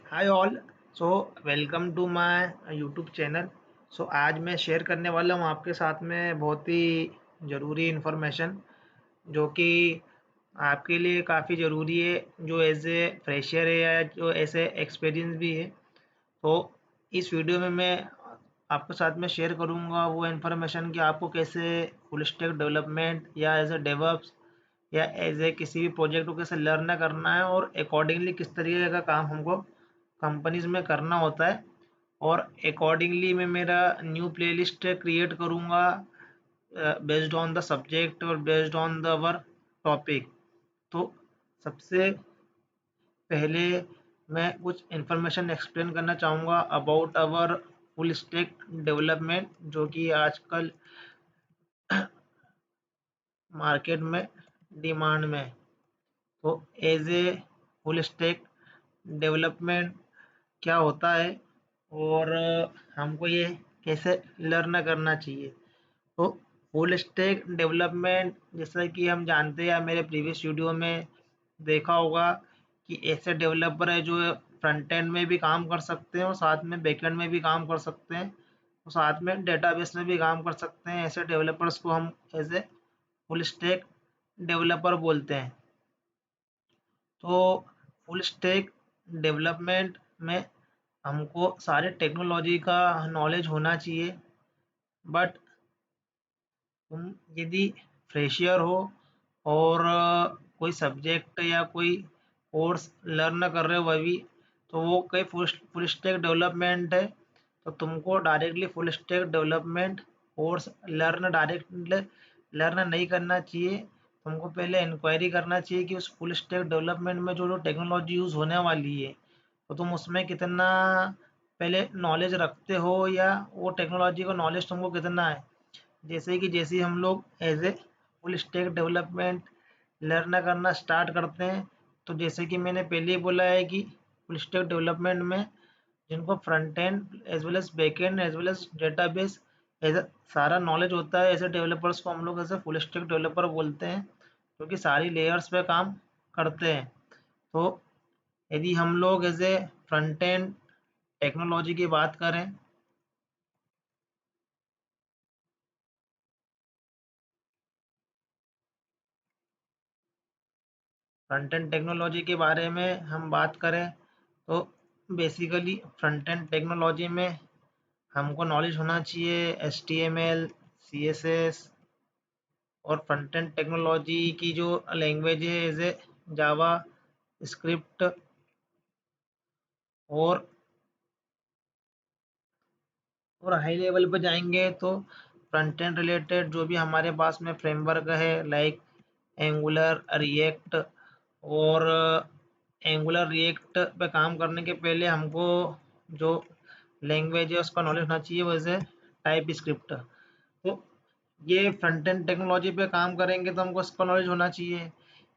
Hi all. So welcome to my YouTube channel. आज मैं share करने वाला हूँ आपके साथ में बहुत ही ज़रूरी इन्फॉर्मेशन जो कि आपके लिए काफ़ी ज़रूरी है, जो एज ए फ्रेशर है या जो ऐसे एक्सपीरियंस भी है। तो इस वीडियो में मैं आपके साथ में शेयर करूँगा वो इन्फॉर्मेशन कि आपको कैसे फुल स्टैक डेवलपमेंट या एज ए डेवऑप्स या एज ए किसी भी प्रोजेक्ट को कैसे लर्न करना है और अकॉर्डिंगली किस तरीके का काम हमको कंपनीज में करना होता है। और अकॉर्डिंगली मैं मेरा न्यू प्लेलिस्ट क्रिएट करूँगा बेस्ड ऑन द सब्जेक्ट और based on the our topic. तो सबसे पहले मैं कुछ इन्फॉर्मेशन एक्सप्लेन करना चाहूँगा about our full stack development जो कि आजकल मार्केट में डिमांड में है। तो as a full stack development क्या होता है और हमको ये कैसे लर्न करना चाहिए। तो फुल स्टैक डेवलपमेंट जैसा कि हम जानते हैं या मेरे प्रीवियस वीडियो में देखा होगा कि ऐसे डेवलपर है जो फ्रंट एंड में भी काम कर सकते हैं और साथ में बैक एंड में भी काम कर सकते हैं और साथ में डेटाबेस में भी काम कर सकते हैं। ऐसे डेवलपर्स को हम as a full stack developer बोलते हैं। तो फुल स्टैक डेवलपमेंट में हमको सारे टेक्नोलॉजी का नॉलेज होना चाहिए। बट तुम यदि फ्रेशियर हो और कोई सब्जेक्ट या कोई कोर्स लर्न कर रहे हो अभी, तो वो कई फुल स्टैक डेवलपमेंट है, तो तुमको directly full stack development course learn नहीं करना चाहिए। तुमको पहले इंक्वायरी करना चाहिए कि उस फुल स्टैक डेवलपमेंट में जो जो टेक्नोलॉजी यूज़ होने वाली है, तो तुम उसमें कितना पहले नॉलेज रखते हो या वो टेक्नोलॉजी का नॉलेज तुमको कितना है। जैसे ही हम लोग as a full stack development learn करना स्टार्ट करते हैं, तो जैसे कि मैंने पहले ही बोला है कि फुल स्टैक डेवलपमेंट में जिनको front end as well as back end as well as database as सारा नॉलेज होता है, ऐसे डेवलपर्स को हम लोग ऐसे फुल स्टैक डेवलपर बोलते हैं क्योंकि सारी लेयर्स पे काम करते हैं। तो यदि हम लोग as a front end technology की बात करें, फ्रंट एंड टेक्नोलॉजी के बारे में हम बात करें तो बेसिकली फ्रंट एंड टेक्नोलॉजी में हमको नॉलेज होना चाहिए HTML, CSS और फ्रंट एंड टेक्नोलॉजी की जो लैंग्वेज है जैसे जावा स्क्रिप्ट। और हाई लेवल पर जाएंगे तो फ्रंट एंड रिलेटेड जो भी हमारे पास में फ्रेमवर्क है लाइक एंगुलर, रिएक्ट। और एंगुलर रिएक्ट पे काम करने के पहले हमको जो लैंग्वेज है उसका नॉलेज होना चाहिए वैसे टाइप स्क्रिप्ट। तो ये फ्रंट एंड टेक्नोलॉजी पे काम करेंगे तो हमको इसका नॉलेज होना चाहिए।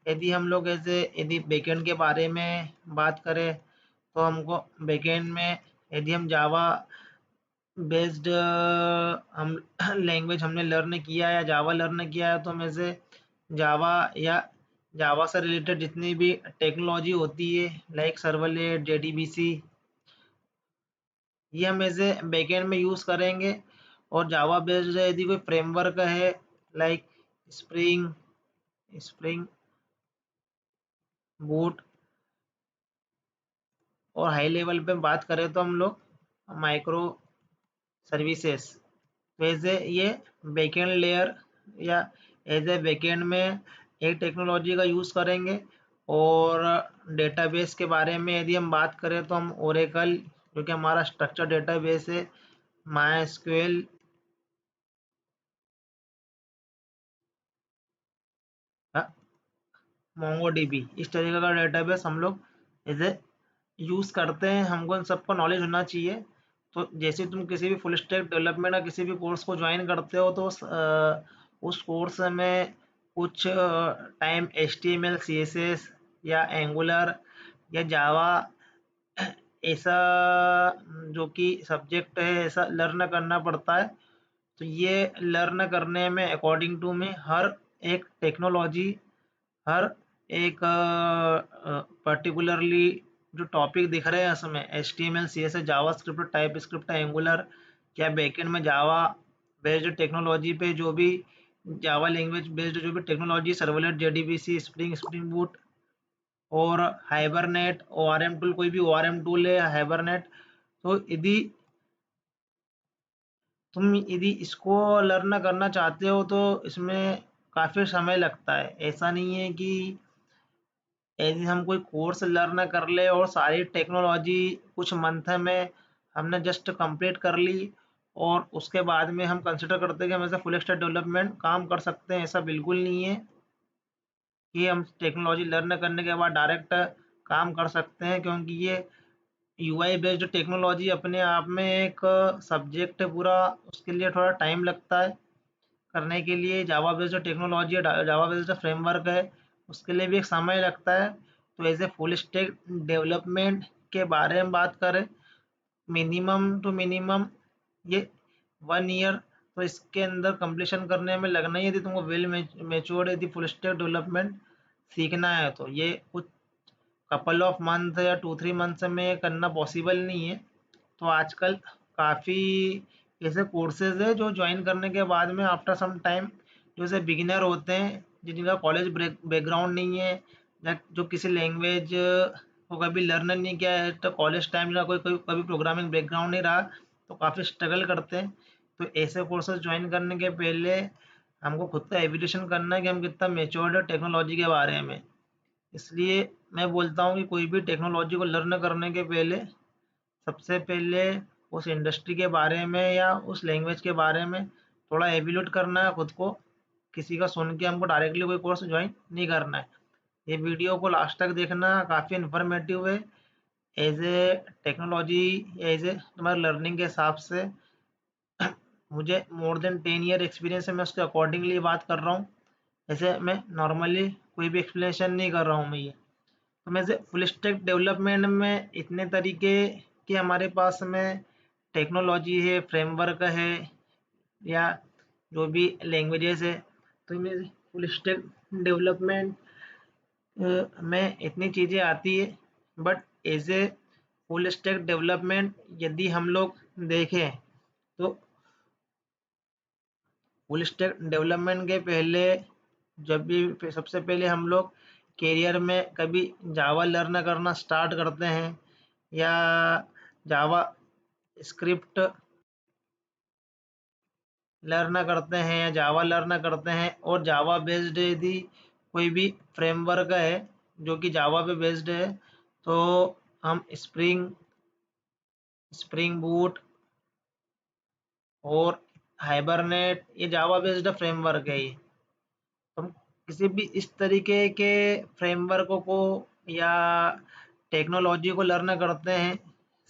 यदि हम लोग ऐसे यदि बैकएंड के बारे में बात करें तो हमको बैकएंड में यदि हम जावा बेस्ड हम लैंग्वेज हमने लर्न किया या जावा लर्न किया है, तो हम ऐसे जावा या जावा से रिलेटेड जितनी भी टेक्नोलॉजी होती है लाइक सर्वलेट, JDBC, ये हम ऐसे बैकएंड में यूज़ करेंगे। और जावा बेस्ड यदि कोई फ्रेमवर्क है लाइक स्प्रिंग स्प्रिंग बूट। और हाई लेवल पे बात करें तो हम लोग माइक्रो सर्विसेज। वैसे ये बैकएंड लेयर या एज ए बैकएंड में एक टेक्नोलॉजी का यूज़ करेंगे। और डेटाबेस के बारे में यदि हम बात करें तो हम ओरेकल जो कि हमारा स्ट्रक्चर डेटाबेस है, MySQL, MongoDB, इस तरीके का डेटाबेस हम लोग एज ए यूज़ करते हैं। हमको इन सबका नॉलेज होना चाहिए। तो जैसे तुम किसी भी फुल स्टैक डेवलपमेंट या किसी भी कोर्स को ज्वाइन करते हो तो उस कोर्स में कुछ टाइम HTML, CSS या एंगुलर या जावा ऐसा जो कि सब्जेक्ट है ऐसा लर्न करना पड़ता है। तो ये लर्न करने में अकॉर्डिंग टू में हर एक टेक्नोलॉजी, हर एक पर्टिकुलरली जो टॉपिक दिख रहे हैं उसमें HTML CSS JavaScript TypeScript angular या बैकएंड में जावा बेस्ड टेक्नोलॉजी पे जो भी जावा लैंग्वेज बेस्ड जो भी technology servlet JDBC spring boot और हाइबरनेट ORM टूल, कोई भी ORM टूल है हाइबरनेट। तो यदि इसको लर्न करना चाहते हो तो इसमें काफ़ी समय लगता है। ऐसा नहीं है कि यदि हम कोई कोर्स लर्न कर ले और सारी टेक्नोलॉजी कुछ मंथ में हमने जस्ट कंप्लीट कर ली और उसके बाद में हम कंसिडर करते हैं कि हम ऐसा फुल स्टैक डेवलपमेंट काम कर सकते हैं। ऐसा बिल्कुल नहीं है कि हम टेक्नोलॉजी लर्न करने के बाद डायरेक्ट काम कर सकते हैं, क्योंकि ये UI बेस्ड टेक्नोलॉजी अपने आप में एक सब्जेक्ट है पूरा। उसके लिए थोड़ा टाइम लगता है करने के लिए। Java based technology Java based framework है, उसके लिए भी एक समय लगता है। तो as a full stack development के बारे में बात करें, मिनिमम टू मिनिमम ये 1 ईयर तो इसके अंदर कंप्लीशन करने में लगना ही है। यदि तुमको वेल मेच्योर्ड यदि फुल स्टैक डेवलपमेंट सीखना है तो ये कुछ कपल ऑफ मंथ या 2-3 मंथ्स में करना पॉसिबल नहीं है। तो आजकल काफ़ी ऐसे कोर्सेज है जो ज्वाइन करने के बाद में आफ्टर सम टाइम जो ऐसे बिगिनर होते हैं जिनका कॉलेज बैकग्राउंड नहीं है या जो किसी लैंग्वेज को कभी लर्न नहीं किया है, तो कॉलेज टाइम का कोई कोई कभी प्रोग्रामिंग बैकग्राउंड नहीं रहा, तो काफ़ी स्ट्रगल करते हैं। तो ऐसे कोर्सेज ज्वाइन करने के पहले हमको खुद का एविडेशन करना है कि हम कितना मेच्योर्ड है टेक्नोलॉजी के बारे में। इसलिए मैं बोलता हूँ कि कोई भी टेक्नोलॉजी को लर्न करने के पहले सबसे पहले उस इंडस्ट्री के बारे में या उस लैंग्वेज के बारे में थोड़ा एवेल्यूएट करना है खुद को। किसी का सुन के हमको डायरेक्टली कोई कोर्स ज्वाइन नहीं करना है। ये वीडियो को लास्ट तक देखना, काफ़ी इन्फॉर्मेटिव है। As a technology as a तुम्हारे लर्निंग के हिसाब से मुझे मोर देन 10 ईयर एक्सपीरियंस है, मैं उसके अकॉर्डिंगली बात कर रहा हूँ। ऐसे मैं नॉर्मली कोई भी एक्सप्लेनेशन नहीं कर रहा हूँ मैं ये। तो मैं से फुल स्टैक डेवलपमेंट में इतने तरीके के हमारे पास में टेक्नोलॉजी है, फ्रेमवर्क है या जो भी लैंग्वेजेस है। तो मैं फुल स्टैक डेवलपमेंट में इतनी चीज़ें आती है। But as a full stack development यदि हम लोग देखें तो फुल स्टैक डेवलपमेंट के पहले जब भी सबसे पहले हम लोग करियर में कभी जावा लर्न करना स्टार्ट करते हैं या जावा स्क्रिप्ट लर्न करते हैं या जावा लर्न करते हैं और जावा बेस्ड यदि कोई भी फ्रेमवर्क है जो कि जावा पे बेस्ड है, तो हम स्प्रिंग बूट और हाइबरनेट ये जावा बेस्ड फ्रेमवर्क है। ये हम किसी भी इस तरीके के फ्रेमवर्कों को या टेक्नोलॉजी को लर्न करते हैं।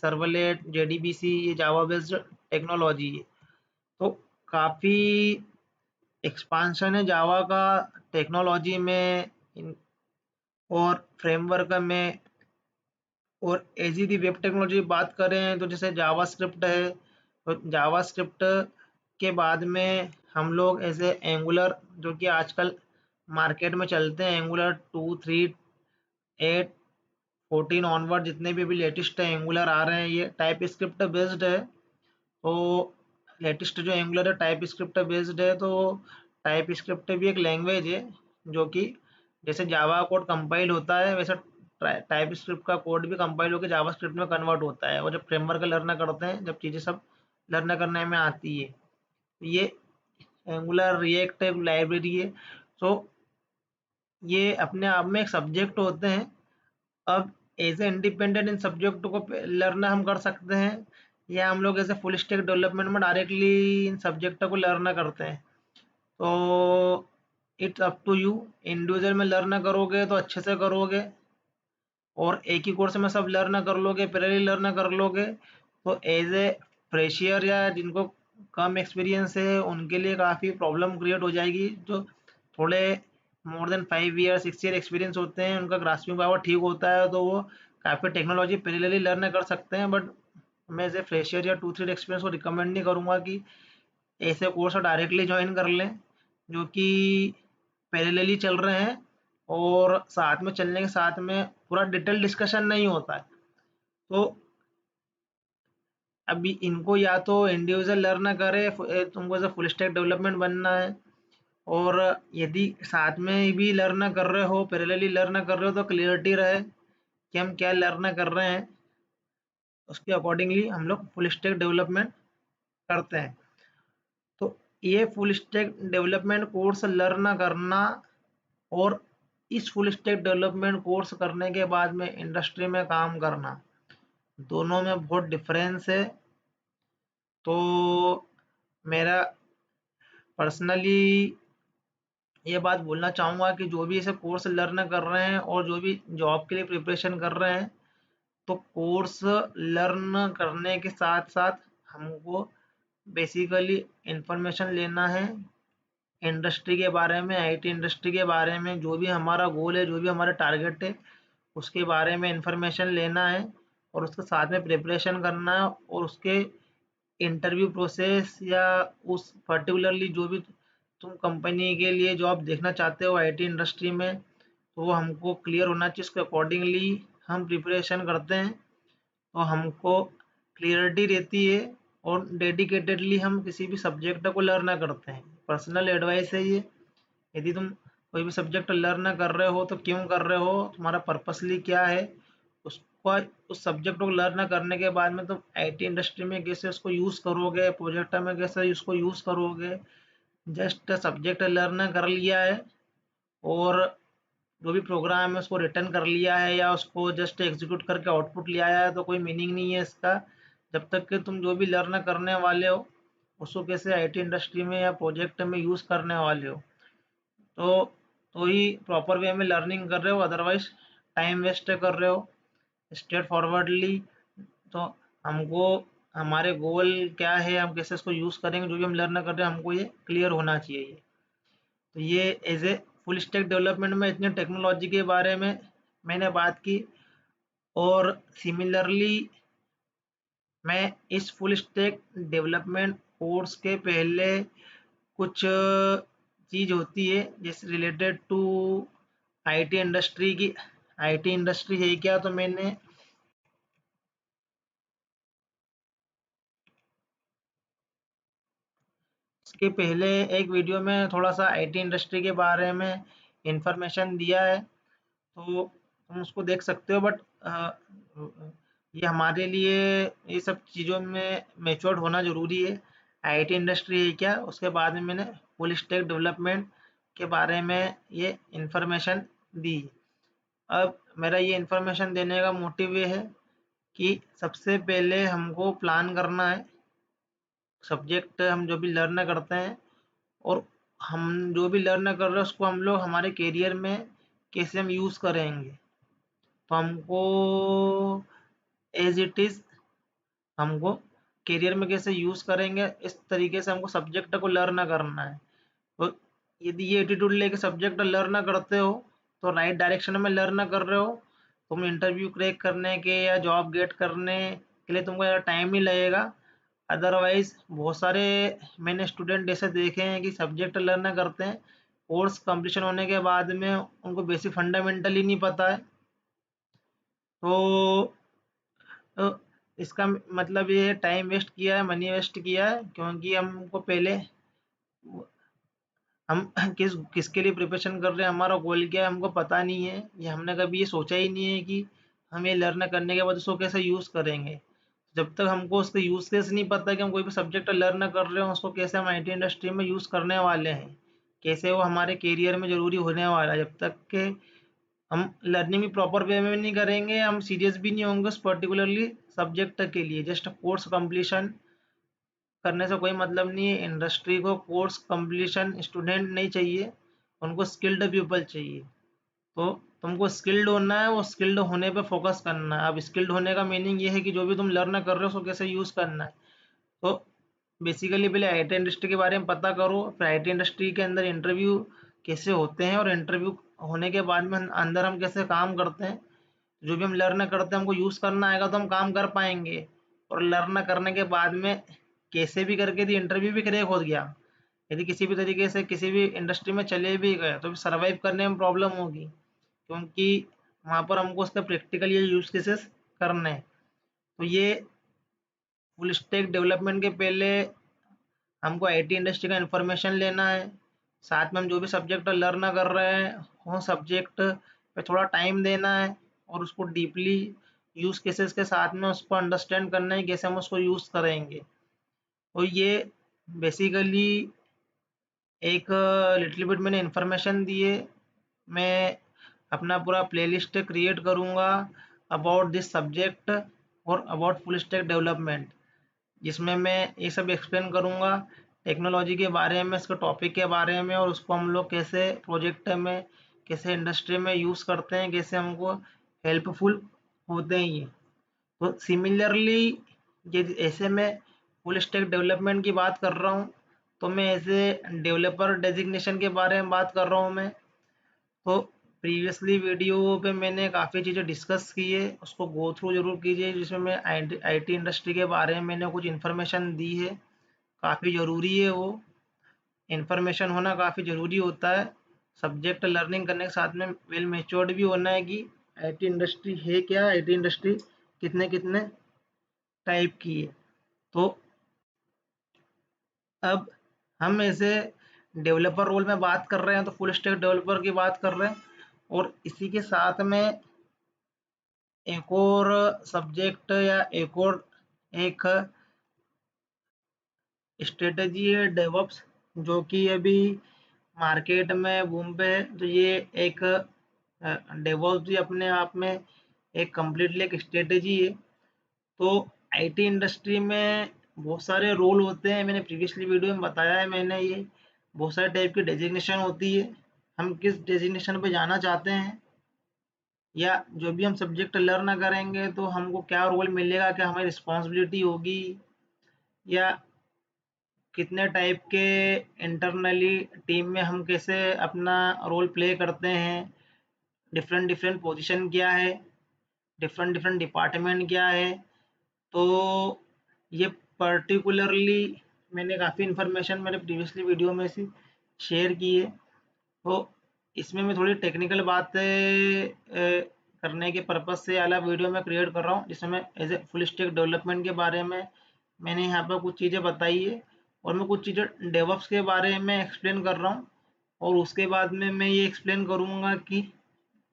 सर्वलेट JDBC ये जावा बेस्ड टेक्नोलॉजी है। तो काफ़ी एक्सपांशन है जावा का टेक्नोलॉजी में और फ्रेमवर्क में। और एजी दी वेब टेक्नोलॉजी की बात करें तो जैसे जावास्क्रिप्ट है, तो जावास्क्रिप्ट के बाद में हम लोग ऐसे एंगुलर जो कि आजकल मार्केट में चलते हैं, एंगुलर 2, 3, 8, 14 ऑनवर्ड जितने भी अभी लेटेस्ट एंगुलर आ रहे हैं ये टाइप स्क्रिप्ट बेस्ड है। तो लेटेस्ट जो एंगुलर है टाइप स्क्रिप्ट बेस्ड है। तो टाइप स्क्रिप्ट भी एक लैंग्वेज है जो कि जैसे जावा कोड कंपाइल होता है वैसे टाइप स्क्रिप्ट का कोड भी कंपाइल होकर जावा स्क्रिप्ट में कन्वर्ट होता है। और जब फ्रेमवर्क लर्न करते हैं, जब चीज़ें सब लर्न करने में आती है, तो ये एंगुलर रिएक्ट लाइब्रेरी है। तो ये अपने आप में एक सब्जेक्ट होते हैं। अब एज ए इंडिपेंडेंट इन सब्जेक्ट को लर्न हम कर सकते हैं या हम लोग ऐसे फुल स्टैक डेवलपमेंट में डायरेक्टली इन सब्जेक्ट को लर्न करते हैं। तो it's up to you. Individual में लर्न करोगे तो अच्छे से करोगे और एक ही कोर्स में सब लर्न कर लोगे, पैरेलली लर्न कर लोगे, तो एज ए फ्रेशियर या जिनको कम एक्सपीरियंस है उनके लिए काफ़ी प्रॉब्लम क्रिएट हो जाएगी। जो थोड़े more than 5 year 6 year experience होते हैं, उनका ग्रास्पिंग पावर ठीक होता है, तो वो काफ़ी टेक्नोलॉजी पैरेलली लर्न कर सकते हैं। बट मैं एज ए फ्रेशियर या 2-3 एक्सपीरियंस को रिकमेंड नहीं करूँगा कि ऐसे कोर्स डायरेक्टली ज्वाइन कर लें जो कि पैरेलली चल रहे हैं और साथ में चलने के साथ में पूरा डिटेल डिस्कशन नहीं होता है। तो अभी इनको या तो इंडिविजुअल लर्न करे, तुमको जैसे फुल स्टैक डेवलपमेंट बनना है, और यदि साथ में भी लर्न कर रहे हो, पैरेलली लर्न कर रहे हो, तो क्लियरिटी रहे कि हम क्या लर्न कर रहे हैं, उसके अकॉर्डिंगली हम लोग फुल स्टैक डेवलपमेंट करते हैं। तो ये full stack development course learn करना और इस फुल स्टैक डेवलपमेंट कोर्स करने के बाद में इंडस्ट्री में काम करना, दोनों में बहुत डिफरेंस है। तो मेरा पर्सनली ये बात बोलना चाहूँगा कि जो भी ऐसे कोर्स लर्न कर रहे हैं और जो भी जॉब के लिए प्रिपरेशन कर रहे हैं, तो कोर्स लर्न करने के साथ साथ हमको बेसिकली इंफॉर्मेशन लेना है इंडस्ट्री के बारे में, आईटी इंडस्ट्री के बारे में, जो भी हमारा गोल है, जो भी हमारा टारगेट है, उसके बारे में इंफॉर्मेशन लेना है और उसके साथ में प्रिपरेशन करना है, और उसके इंटरव्यू प्रोसेस या उस पर्टिकुलरली जो भी तुम कंपनी के लिए जॉब देखना चाहते हो आईटी इंडस्ट्री में, तो वो हमको क्लियर होना चाहिए, उसके अकॉर्डिंगली हम प्रिपरेशन करते हैं, तो हमको क्लियरिटी रहती है और डेडिकेटेडली हम किसी भी सब्जेक्ट को लर्न करते हैं। पर्सनल एडवाइस है ये, यदि तुम कोई भी सब्जेक्ट लर्न कर रहे हो तो क्यों कर रहे हो, तुम्हारा पर्पसली क्या है, उसको उस सब्जेक्ट को लर्न करने के बाद में तुम आईटी इंडस्ट्री में कैसे उसको यूज़ करोगे, प्रोजेक्ट में कैसे उसको यूज़ करोगे। जस्ट सब्जेक्ट लर्न कर लिया है और जो भी प्रोग्राम है उसको रिटर्न कर लिया है या उसको जस्ट एग्जीक्यूट करके आउटपुट ले आया है, तो कोई मीनिंग नहीं है इसका, जब तक कि तुम जो भी लर्न करने वाले हो उसको कैसे आईटी इंडस्ट्री में या प्रोजेक्ट में यूज़ करने वाले हो, तो ही प्रॉपर वे में लर्निंग कर रहे हो, अदरवाइज टाइम वेस्ट कर रहे हो स्ट्रेट फॉरवर्डली। तो हमको हमारे गोल क्या है, हम कैसे इसको यूज़ करेंगे, जो भी हम लर्न कर रहे हैं हमको ये क्लियर होना चाहिए। तो ये as a full stack development में इतने टेक्नोलॉजी के बारे में मैंने बात की, और सिमिलरली मैं इस फुल स्टैक डेवलपमेंट कोर्स के पहले कुछ चीज़ होती है जिस रिलेटेड टू आईटी इंडस्ट्री की, आईटी इंडस्ट्री है क्या, तो मैंने इसके पहले एक वीडियो में थोड़ा सा आईटी इंडस्ट्री के बारे में इंफॉर्मेशन दिया है, तो तुम उसको देख सकते हो। बट ये हमारे लिए ये सब चीज़ों में मैच्योर्ड होना ज़रूरी है। आईटी इंडस्ट्री है क्या, उसके बाद में मैंने फुल स्टैक डेवलपमेंट के बारे में ये इंफॉर्मेशन दी। अब मेरा ये इंफॉर्मेशन देने का मोटिव ये है कि सबसे पहले हमको प्लान करना है सब्जेक्ट हम जो भी लर्न करते हैं, और हम जो भी लर्न कर रहे हैं उसको हम लोग हमारे करियर में कैसे हम यूज़ करेंगे। तो हमको एज इट इज़ हमको करियर में कैसे यूज़ करेंगे, इस तरीके से हमको सब्जेक्ट को लर्न करना है। तो यदि ये एटीट्यूड लेके सब्जेक्ट लर्न करते हो तो राइट डायरेक्शन में लर्न कर रहे हो, तुम इंटरव्यू क्रैक करने के या जॉब गेट करने के लिए तुमको ज़्यादा टाइम नहीं लगेगा। अदरवाइज बहुत सारे मैंने स्टूडेंट ऐसे देखे हैं कि सब्जेक्ट लर्न करते हैं, कोर्स कंप्लीशन होने के बाद में उनको बेसिक फंडामेंटल ही नहीं पता है। तो इसका मतलब ये है टाइम वेस्ट किया है, मनी वेस्ट किया है, क्योंकि हमको पहले हम किसके लिए प्रिपरेशन कर रहे हैं, हमारा गोल क्या है, हमको पता नहीं है, ये हमने कभी ये सोचा ही नहीं है कि हम ये लर्न करने के बाद उसको कैसे यूज़ करेंगे। जब तक हमको उसका यूज़ केस नहीं पता है कि हम कोई भी सब्जेक्ट लर्न कर रहे हो उसको कैसे हम आईटी इंडस्ट्री में यूज़ करने वाले हैं, कैसे वो हमारे करियर में ज़रूरी होने वाला है, जब तक के हम लर्निंग भी प्रॉपर वे में नहीं करेंगे, हम सीरियस भी नहीं होंगे उस पर्टिकुलरली सब्जेक्ट के लिए। जस्ट कोर्स कंप्लीशन करने से कोई मतलब नहीं है। इंडस्ट्री को कोर्स कंप्लीशन स्टूडेंट नहीं चाहिए, उनको स्किल्ड पीपल चाहिए। तो तुमको स्किल्ड होना है, वो स्किल्ड होने पे फोकस करना है। अब स्किल्ड होने का मीनिंग ये है कि जो भी तुम लर्न कर रहे हो उसको कैसे यूज़ करना है। तो बेसिकली पहले आईटी इंडस्ट्री के बारे में पता करो, फिर आईटी इंडस्ट्री के अंदर इंटरव्यू कैसे होते हैं, और इंटरव्यू होने के बाद में अंदर हम कैसे काम करते हैं। जो भी हम लर्न करते हैं हमको यूज़ करना आएगा तो हम काम कर पाएंगे, और लर्न करने के बाद में कैसे भी करके यदि इंटरव्यू भी क्रैक हो गया, यदि किसी भी तरीके से किसी भी इंडस्ट्री में चले भी गए, तो सर्वाइव करने में प्रॉब्लम होगी, क्योंकि वहाँ पर हमको उसका प्रैक्टिकल ये यूज केसेस करने हैं। तो ये फुल स्टैक डेवलपमेंट के पहले हमको आईटी इंडस्ट्री का इन्फॉर्मेशन लेना है, साथ में हम जो भी सब्जेक्ट लर्न कर रहे हैं वो सब्जेक्ट पे थोड़ा टाइम देना है और उसको डीपली यूज केसेस के साथ में उसको अंडरस्टैंड करना है कैसे हम उसको यूज करेंगे। और ये बेसिकली एक लिटिल बिट मैंने इन्फॉर्मेशन दी है। मैं अपना पूरा प्लेलिस्ट क्रिएट करूँगा अबाउट दिस सब्जेक्ट और अबाउट फुल स्टैक डेवलपमेंट, जिसमें मैं ये सब एक्सप्लेन करूँगा टेक्नोलॉजी के बारे में, इसके टॉपिक के बारे में, और उसको हम लोग कैसे प्रोजेक्ट में, कैसे इंडस्ट्री में यूज़ करते हैं, कैसे हमको हेल्पफुल होते हैं ये। तो सिमिलरली ये ऐसे मैं फुल स्टैक डेवलपमेंट की बात कर रहा हूँ, तो मैं ऐसे डेवलपर डेजिग्नेशन के बारे में बात कर रहा हूँ मैं। तो प्रीवियसली वीडियो पे मैंने काफ़ी चीज़ें डिस्कस की है, उसको गो थ्रू जरूर कीजिए, जिसमें मैं आईटी इंडस्ट्री के बारे में मैंने कुछ इन्फॉर्मेशन दी है। काफ़ी ज़रूरी है वो इन्फॉर्मेशन होना, काफ़ी ज़रूरी होता है। सब्जेक्ट लर्निंग करने के साथ में वेल मैच्योर्ड भी होना है कि आईटी इंडस्ट्री है क्या, आईटी इंडस्ट्री कितने कितने टाइप की है। तो अब हम ऐसे डेवलपर रोल में बात कर रहे हैं, तो फुल स्टैक डेवलपर की बात कर रहे हैं, और इसी के साथ में एक और सब्जेक्ट या एक स्ट्रेटजी है डेवऑप्स, जो कि अभी मार्केट में बूम पे है। तो ये एक डेवऑप्स भी अपने आप में एक कम्प्लीटली एक स्ट्रेटजी है। तो आईटी इंडस्ट्री में बहुत सारे रोल होते हैं, मैंने प्रीवियसली वीडियो में बताया है मैंने, ये बहुत सारे टाइप की डेजिग्नेशन होती है। हम किस डेजिग्नेशन पे जाना चाहते हैं, या जो भी हम सब्जेक्ट लर्न करेंगे तो हमको क्या रोल मिलेगा, क्या हमारी रिस्पॉन्सिबिलिटी होगी, या कितने टाइप के इंटरनली टीम में हम कैसे अपना रोल प्ले करते हैं, डिफरेंट डिफरेंट पोजीशन क्या है, डिफरेंट डिफरेंट डिपार्टमेंट क्या है। तो ये पर्टिकुलरली मैंने काफ़ी इन्फॉर्मेशन मेरे प्रीवियसली वीडियो में से शेयर की है। तो इसमें मैं थोड़ी टेक्निकल बातें करने के पर्पज़ से अलग वीडियो में क्रिएट कर रहा हूँ, जिसमें मैं as a full stack development के बारे में मैंने यहाँ पर कुछ चीज़ें बताई है, और मैं कुछ चीज़ें डेवऑप्स के बारे में एक्सप्लेन कर रहा हूँ। और उसके बाद में मैं ये एक्सप्लेन करूँगा कि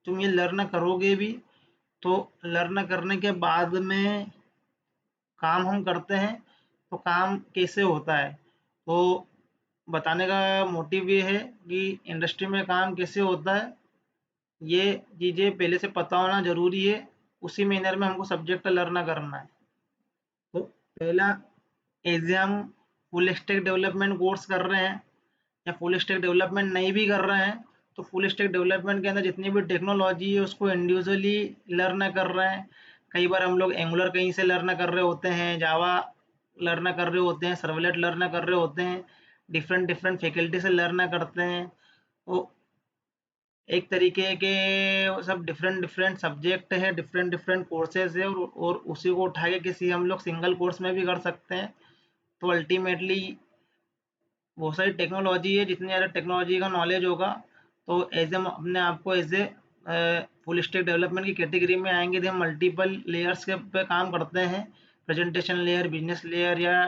तुम ये लर्न करोगे भी, तो लर्न करने के बाद में काम हम करते हैं तो काम कैसे होता है। तो बताने का मोटिव ये है कि इंडस्ट्री में काम कैसे होता है, ये चीज़ें पहले से पता होना ज़रूरी है। उसी मैनर में हमको सब्जेक्ट लर्न करना है। तो पहला, एज हम फुल स्टैक डेवलपमेंट कोर्स कर रहे हैं या फुल स्टैक डेवलपमेंट नहीं भी कर रहे हैं, तो फुल स्टैक डेवलपमेंट के अंदर जितनी भी टेक्नोलॉजी है उसको इंडिविजुअली लर्न कर रहे हैं। कई बार हम लोग एंगुलर कहीं से लर्न कर रहे होते हैं, जावा लर्न कर रहे होते हैं, सर्वलेट लर्न कर रहे होते हैं, डिफरेंट डिफरेंट फैकल्टी से लर्न करते हैं। तो एक तरीके के सब डिफरेंट डिफरेंट सब्जेक्ट है, डिफरेंट डिफरेंट कोर्सेज है, और उसी को उठा के किसी हम लोग सिंगल कोर्स में भी कर सकते हैं। तो अल्टीमेटली बहुत सारी टेक्नोलॉजी है, जितनी ज़्यादा टेक्नोलॉजी का नॉलेज होगा, तो एज हम अपने आप को as a full stack development की कैटेगरी में आएंगे। हम मल्टीपल लेयर्स के पे काम करते हैं, प्रेजेंटेशन लेयर, बिजनेस लेयर, या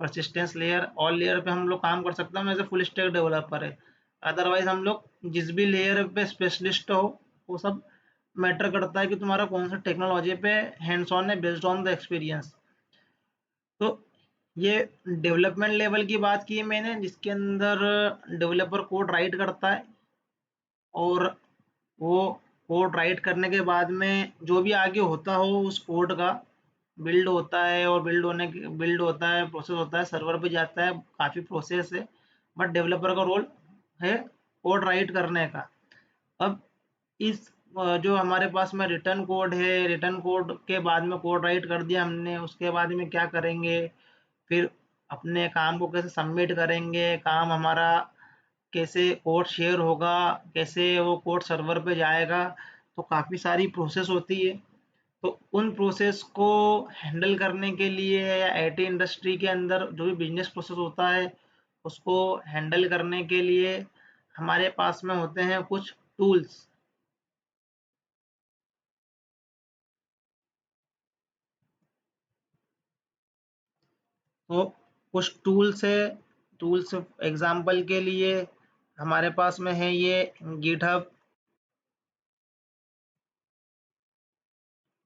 परसिस्टेंस लेयर, ऑल लेयर पे हम लोग काम कर सकते हैं। हम as a full stack developer है। अदरवाइज हम लोग जिस भी लेयर पे स्पेशलिस्ट हो, वो सब मैटर करता है कि तुम्हारा कौन सा टेक्नोलॉजी पे हैंड्स ऑन है, बेस्ड ऑन द एक्सपीरियंस। तो ये डेवलपमेंट लेवल की बात की है मैंने, जिसके अंदर डेवलपर कोड राइट करता है, और वो कोड राइट करने के बाद में जो भी आगे होता हो उस कोड का बिल्ड होता है, और बिल्ड होता है, प्रोसेस होता है, सर्वर पे जाता है, काफ़ी प्रोसेस है। बट डेवलपर का रोल है कोड राइट करने का। अब इस जो हमारे पास में रिटर्न कोड है, रिटर्न कोड के बाद में कोड राइट कर दिया हमने, उसके बाद में क्या करेंगे, फिर अपने काम को कैसे सबमिट करेंगे, काम हमारा कैसे कोड शेयर होगा, कैसे वो कोड सर्वर पे जाएगा। तो काफ़ी सारी प्रोसेस होती है। तो उन प्रोसेस को हैंडल करने के लिए, या आईटी इंडस्ट्री के अंदर जो भी बिजनेस प्रोसेस होता है उसको हैंडल करने के लिए हमारे पास में होते हैं कुछ टूल्स। तो कुछ टूल्स एग्जाम्पल के लिए हमारे पास में है ये गिटहब,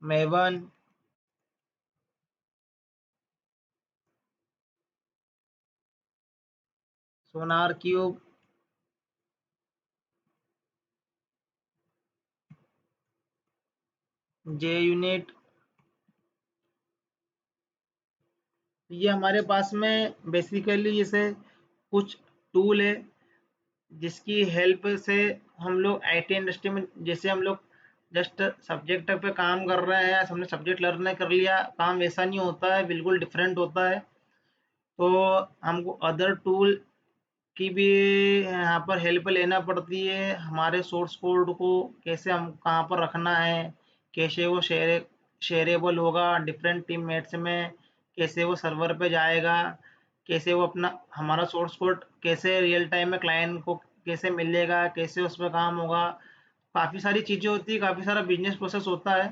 मेवन, सोनार क्यूब, जे यूनिट। ये हमारे पास में बेसिकली जैसे कुछ टूल है जिसकी हेल्प से हम लोग आईटी इंडस्ट्री में, जैसे हम लोग जस्ट सब्जेक्ट पे काम कर रहे हैं, हमने सब्जेक्ट लर्न कर लिया, काम वैसा नहीं होता है, बिल्कुल डिफरेंट होता है। तो हमको अदर टूल की भी यहाँ पर हेल्प लेना पड़ती है। हमारे सोर्स कोड को कैसे हम कहाँ पर रखना है, कैसे वो शेयरेबल होगा डिफरेंट टीममेट्स में, कैसे वो सर्वर पे जाएगा, कैसे वो अपना हमारा सोर्स कोड कैसे रियल टाइम में क्लाइंट को कैसे मिलेगा, कैसे उस पर काम होगा। काफ़ी सारी चीज़ें होती है, काफ़ी सारा बिजनेस प्रोसेस होता है।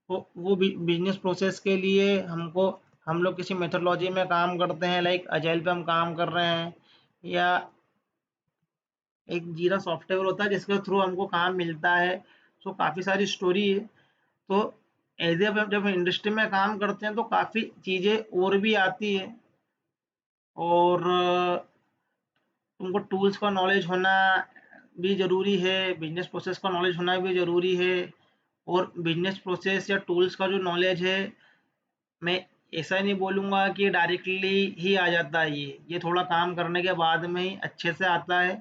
तो वो बिजनेस प्रोसेस के लिए हमको, हम लोग किसी मेथोडोलॉजी में काम करते हैं, लाइक अजाइल पे हम काम कर रहे हैं, या एक जीरा सॉफ्टवेयर होता है जिसके थ्रू हमको काम मिलता है। सो काफ़ी सारी स्टोरी है। तो एज ए जब इंडस्ट्री में काम करते हैं तो काफ़ी चीज़ें और भी आती है, और तुमको टूल्स का नॉलेज होना भी ज़रूरी है, बिजनेस प्रोसेस का नॉलेज होना भी ज़रूरी है। और बिजनेस प्रोसेस या टूल्स का जो नॉलेज है, मैं ऐसा नहीं बोलूँगा कि डायरेक्टली ही आ जाता है, ये थोड़ा काम करने के बाद में ही अच्छे से आता है।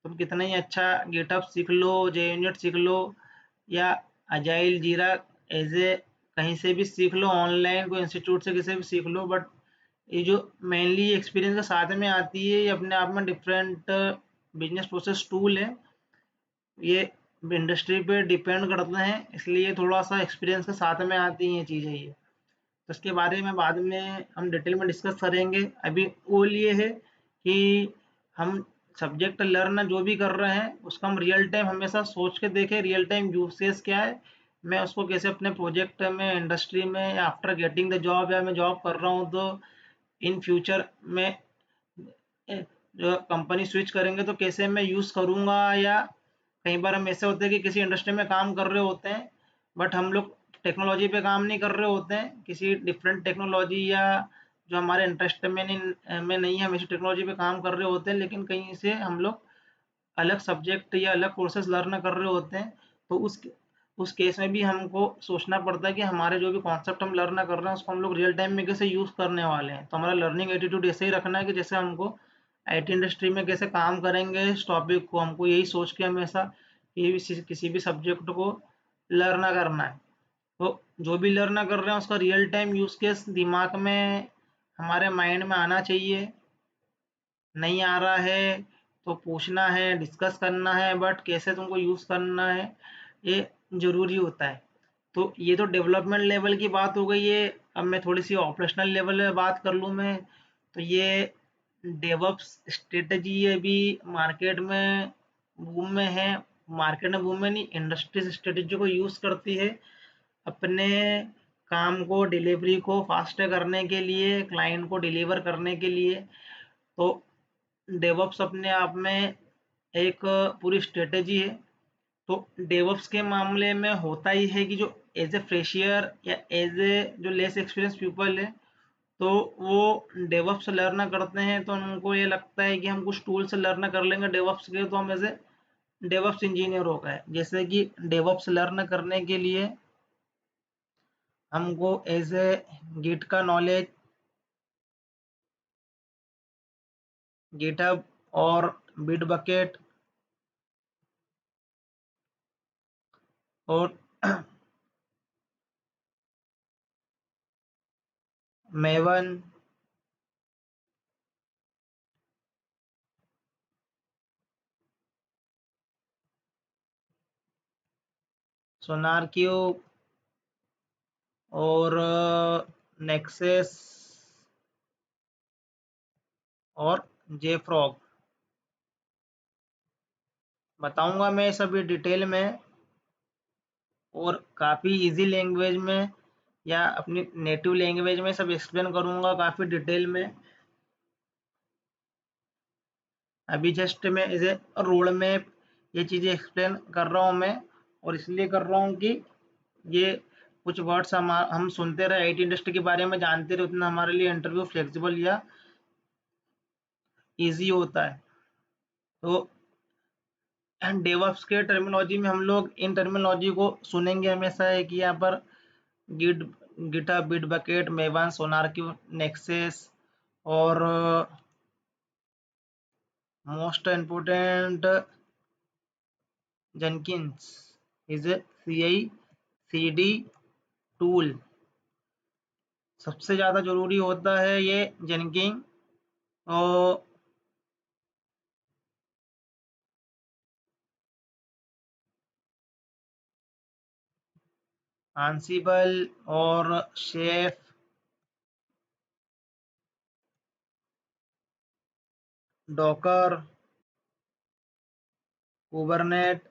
तुम कितना ही अच्छा गिटहब सीख लो, जेयूनिट सीख लो, या अजाइल जीरा एज ए कहीं से भी सीख लो, ऑनलाइन कोई इंस्टीट्यूट से किसी भी सीख लो, बट ये जो मेनली एक्सपीरियंस के साथ में आती है, ये अपने आप में डिफरेंट बिजनेस प्रोसेस टूल है। ये इंडस्ट्री पे डिपेंड करते हैं, इसलिए थोड़ा सा एक्सपीरियंस के साथ में आती हैं ये चीज़ें ये। तो इसके बारे में बाद में हम डिटेल में डिस्कस करेंगे। अभी गोल ये है कि हम सब्जेक्ट लर्न जो भी कर रहे हैं उसका हम रियल टाइम हमेशा सोच के देखें, रियल टाइम यूसेस क्या है, मैं उसको कैसे अपने प्रोजेक्ट में, इंडस्ट्री में, या आफ्टर गेटिंग द जॉब, या मैं जॉब कर रहा हूँ तो इन फ्यूचर में जो कंपनी स्विच करेंगे तो कैसे मैं यूज़ करूँगा। या कई बार हम ऐसे होते हैं कि किसी इंडस्ट्री में काम कर रहे होते हैं, बट हम लोग टेक्नोलॉजी पे काम नहीं कर रहे होते हैं, किसी डिफरेंट टेक्नोलॉजी या जो हमारे इंटरेस्ट में नहीं है, हम इसी टेक्नोलॉजी पे काम कर रहे होते हैं, लेकिन कहीं से हम लोग अलग सब्जेक्ट या अलग कोर्सेज लर्न कर रहे होते हैं। तो उस केस में भी हमको सोचना पड़ता है कि हमारे जो भी कॉन्सेप्ट हम लर्न कर रहे हैं उसको हम लोग रियल टाइम में कैसे यूज़ करने वाले हैं। तो हमारा लर्निंग एटीट्यूड ऐसे ही रखना है कि जैसे हमको आईटी इंडस्ट्री में कैसे काम करेंगे, इस टॉपिक को हमको यही सोच के हमेशा किसी भी सब्जेक्ट को लर्न करना है। तो जो भी लर्न कर रहे हैं उसका रियल टाइम यूज़ केस दिमाग में, हमारे माइंड में आना चाहिए। नहीं आ रहा है तो पूछना है, डिस्कस करना है, बट कैसे तुमको यूज़ करना है ये ज़रूरी होता है। तो ये तो डेवलपमेंट लेवल की बात हो गई है। अब मैं थोड़ी सी ऑपरेशनल लेवल में बात कर लूँ मैं, तो ये डेवऑप्स स्ट्रेटजी अभी मार्केट में बूम में है। मार्केट में बूम में नहीं, इंडस्ट्री स्ट्रेटजी को यूज़ करती है अपने काम को, डिलीवरी को फास्ट करने के लिए, क्लाइंट को डिलीवर करने के लिए। तो डेवऑप्स अपने आप में एक पूरी स्ट्रेटजी है। तो डेवऑप्स के मामले में होता ही है कि जो एज ए फ्रेशियर या एज ए जो लेस एक्सपीरियंस पीपल है, तो वो डेवऑप्स लर्न करते हैं, तो उनको ये लगता है कि हम कुछ टूल से लर्न कर लेंगे डेवऑप्स के, तो हम एज ए डेवऑप्स इंजीनियर हो गए। जैसे कि डेवऑप्स लर्न करने के लिए हमको एज ए गिट का नॉलेज, गिटहब और बिटबकेट और मेवन, सोनार क्यूब और नेक्सस और जेफ्रॉग बताऊंगा मैं सभी डिटेल में, और काफ़ी इजी लैंग्वेज में या अपनी नेटिव लैंग्वेज में सब एक्सप्लेन करूँगा काफ़ी डिटेल में। अभी जस्ट मैं इसे रोड मैप ये चीज़ें एक्सप्लेन कर रहा हूँ मैं, और इसलिए कर रहा हूँ कि ये कुछ वर्ड्स हम सुनते रहे, आईटी इंडस्ट्री के बारे में जानते रहे, उतना हमारे लिए इंटरव्यू फ्लेक्सिबल या इजी होता है। तो डेवऑप्स के टर्मिनोलॉजी में हम लोग इन टर्मिनोलॉजी को सुनेंगे हमेशा, है कि यहाँ पर git GitHub, Bitbucket, Maven, SonarQube, Nexus, और most important Jenkins is a CI/CD tool. सबसे ज़्यादा ज़रूरी होता है ये जेनकिंग, और आंसिबल और शेफ, डॉकर, कुबरनेट,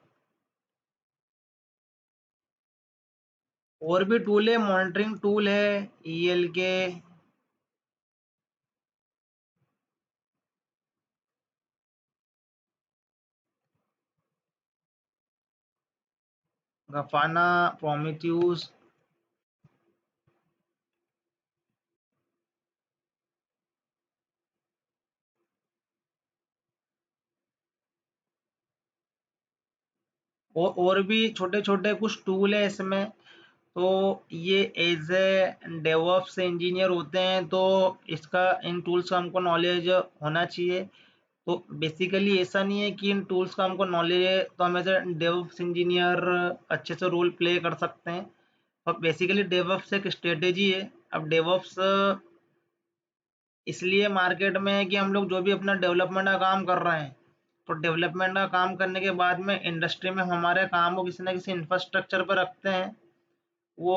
और भी टूल है, मॉनिटरिंग टूल है ELK, गफाना, प्रोमीथ्यूस, और भी छोटे छोटे कुछ टूल है इसमें। तो ये एज ए डेवऑप्स इंजीनियर होते हैं, तो इसका इन टूल्स का हमको नॉलेज होना चाहिए। तो बेसिकली ऐसा नहीं है कि इन टूल्स का हमको नॉलेज है तो हम एज ए डेवऑप्स इंजीनियर अच्छे से रोल प्ले कर सकते हैं। और बेसिकली डेवऑप्स एक स्ट्रेटेजी है। अब डेवऑप्स इसलिए मार्केट में है कि हम लोग जो भी अपना डेवलपमेंट का काम कर रहे हैं, तो डेवलपमेंट का काम करने के बाद में इंडस्ट्री में हमारे काम को किसी ना किसी इंफ्रास्ट्रक्चर पर रखते हैं। वो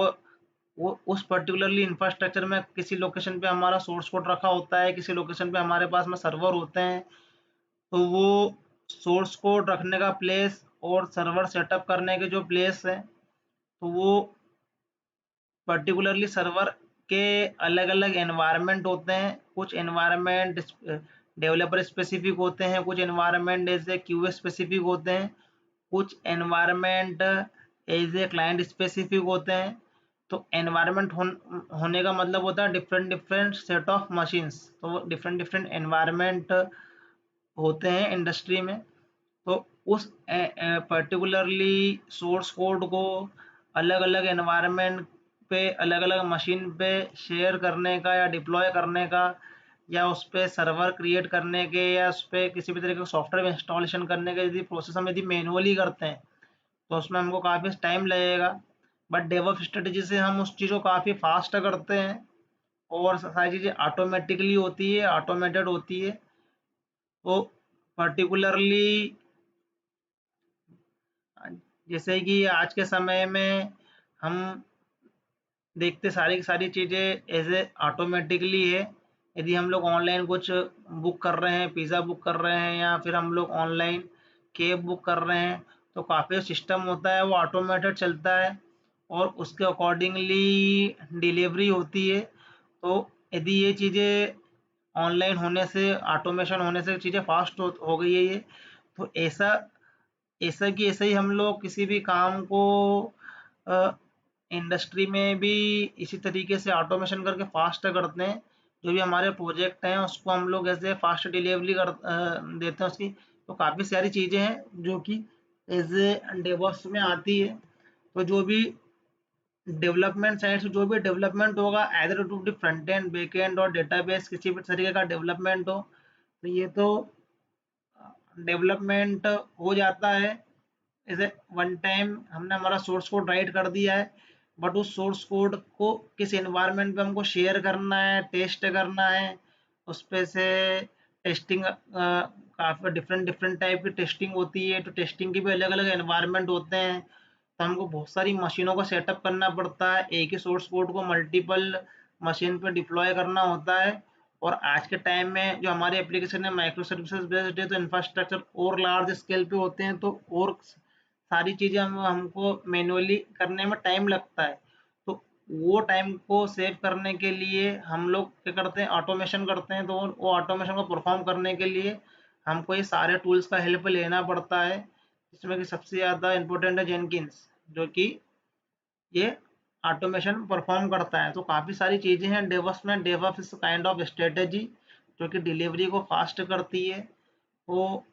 वो उस पर्टिकुलरली इंफ्रास्ट्रक्चर में किसी लोकेशन पे हमारा सोर्स कोड रखा होता है, किसी लोकेशन पे हमारे पास में सर्वर होते हैं। तो वो सोर्स कोड रखने का प्लेस और सर्वर सेटअप करने के जो प्लेस है, तो वो पर्टिकुलरली सर्वर के अलग अलग एनवायरनमेंट होते हैं। कुछ एनवायरनमेंट डेवलपर स्पेसिफिक होते हैं, कुछ एनवायरनमेंट जैसे QA स्पेसिफिक होते हैं, कुछ environment as a client specific होते हैं। तो एनवायरनमेंट होने का मतलब होता है different different set of machines. तो डिफरेंट डिफरेंट एनवायरनमेंट होते हैं इंडस्ट्री में। तो उस पर्टिकुलरली सोर्स कोड को अलग अलग एनवायरनमेंट पे, अलग अलग मशीन पे शेयर करने का या डिप्लॉय करने का, या उस पे सर्वर क्रिएट करने के, या उस पे किसी भी तरह का सॉफ्टवेयर इंस्टॉलेशन करने के यदि प्रोसेस हम यदि मैनुअली करते हैं, तो उसमें हमको काफ़ी टाइम लगेगा। बट डेवऑप्स स्ट्रेटजी से हम उस चीज़ को काफ़ी फास्ट करते हैं, और सारी चीज़ें ऑटोमेटिकली होती है, ऑटोमेटेड होती है। तो पर्टिकुलरली जैसे कि आज के समय में हम देखते सारी की सारी चीज़ें एज ए ऑटोमेटिकली है। यदि हम लोग ऑनलाइन कुछ बुक कर रहे हैं, पिज़्ज़ा बुक कर रहे हैं, या फिर हम लोग ऑनलाइन कैब बुक कर रहे हैं, तो काफ़ी सिस्टम होता है वो ऑटोमेटेड चलता है, और उसके अकॉर्डिंगली डिलीवरी होती है। तो यदि ये चीज़ें ऑनलाइन होने से, ऑटोमेशन होने से चीज़ें फास्ट हो गई है ये, तो ऐसा ऐसा कि ऐसे ही हम लोग किसी भी काम को इंडस्ट्री में भी इसी तरीके से ऑटोमेशन करके फास्ट करते हैं। जो भी हमारे प्रोजेक्ट हैं उसको हम लोग ऐसे फास्ट डिलीवरी देते हैं उसकी। तो काफ़ी सारी चीज़ें हैं जो कि एज ए डेवऑप्स में आती है। तो जो भी डेवलपमेंट साइड से जो भी डेवलपमेंट होगा, either to the front end, back end और डेटाबेस, किसी भी तरीके का डेवलपमेंट हो, तो ये तो डेवलपमेंट हो जाता है। जैसे वन टाइम हमने हमारा सोर्स कोड राइट कर दिया है, बट उस सोर्स कोड को किस एनवायरनमेंट पे हमको शेयर करना है, टेस्ट करना है, उस पे से टेस्टिंग, काफ़ी डिफरेंट डिफरेंट टाइप की टेस्टिंग होती है। तो टेस्टिंग के भी अलग अलग एनवायरनमेंट होते हैं। तो हमको बहुत सारी मशीनों का सेटअप करना पड़ता है, एक ही सोर्स कोड को मल्टीपल मशीन पे डिप्लॉय करना होता है। और आज के टाइम में जो हमारी एप्लीकेशन है माइक्रो सर्विसेज बेस्ड है, तो इंफ्रास्ट्रक्चर और लार्ज स्केल पे होते हैं, तो और सारी चीज़ें हमको मैनुअली करने में टाइम लगता है। तो वो टाइम को सेव करने के लिए हम लोग क्या करते हैं, ऑटोमेशन करते हैं। तो वो ऑटोमेशन को परफॉर्म करने के लिए हमको ये सारे टूल्स का हेल्प लेना पड़ता है, जिसमें कि सबसे ज़्यादा इम्पोर्टेंट है जेनकिंस, जो कि ये ऑटोमेशन परफॉर्म करता है। तो काफ़ी सारी चीज़ें हैं डेवऑप्स में। DevOps is kind of strategy जो कि डिलीवरी को फास्ट करती है। वो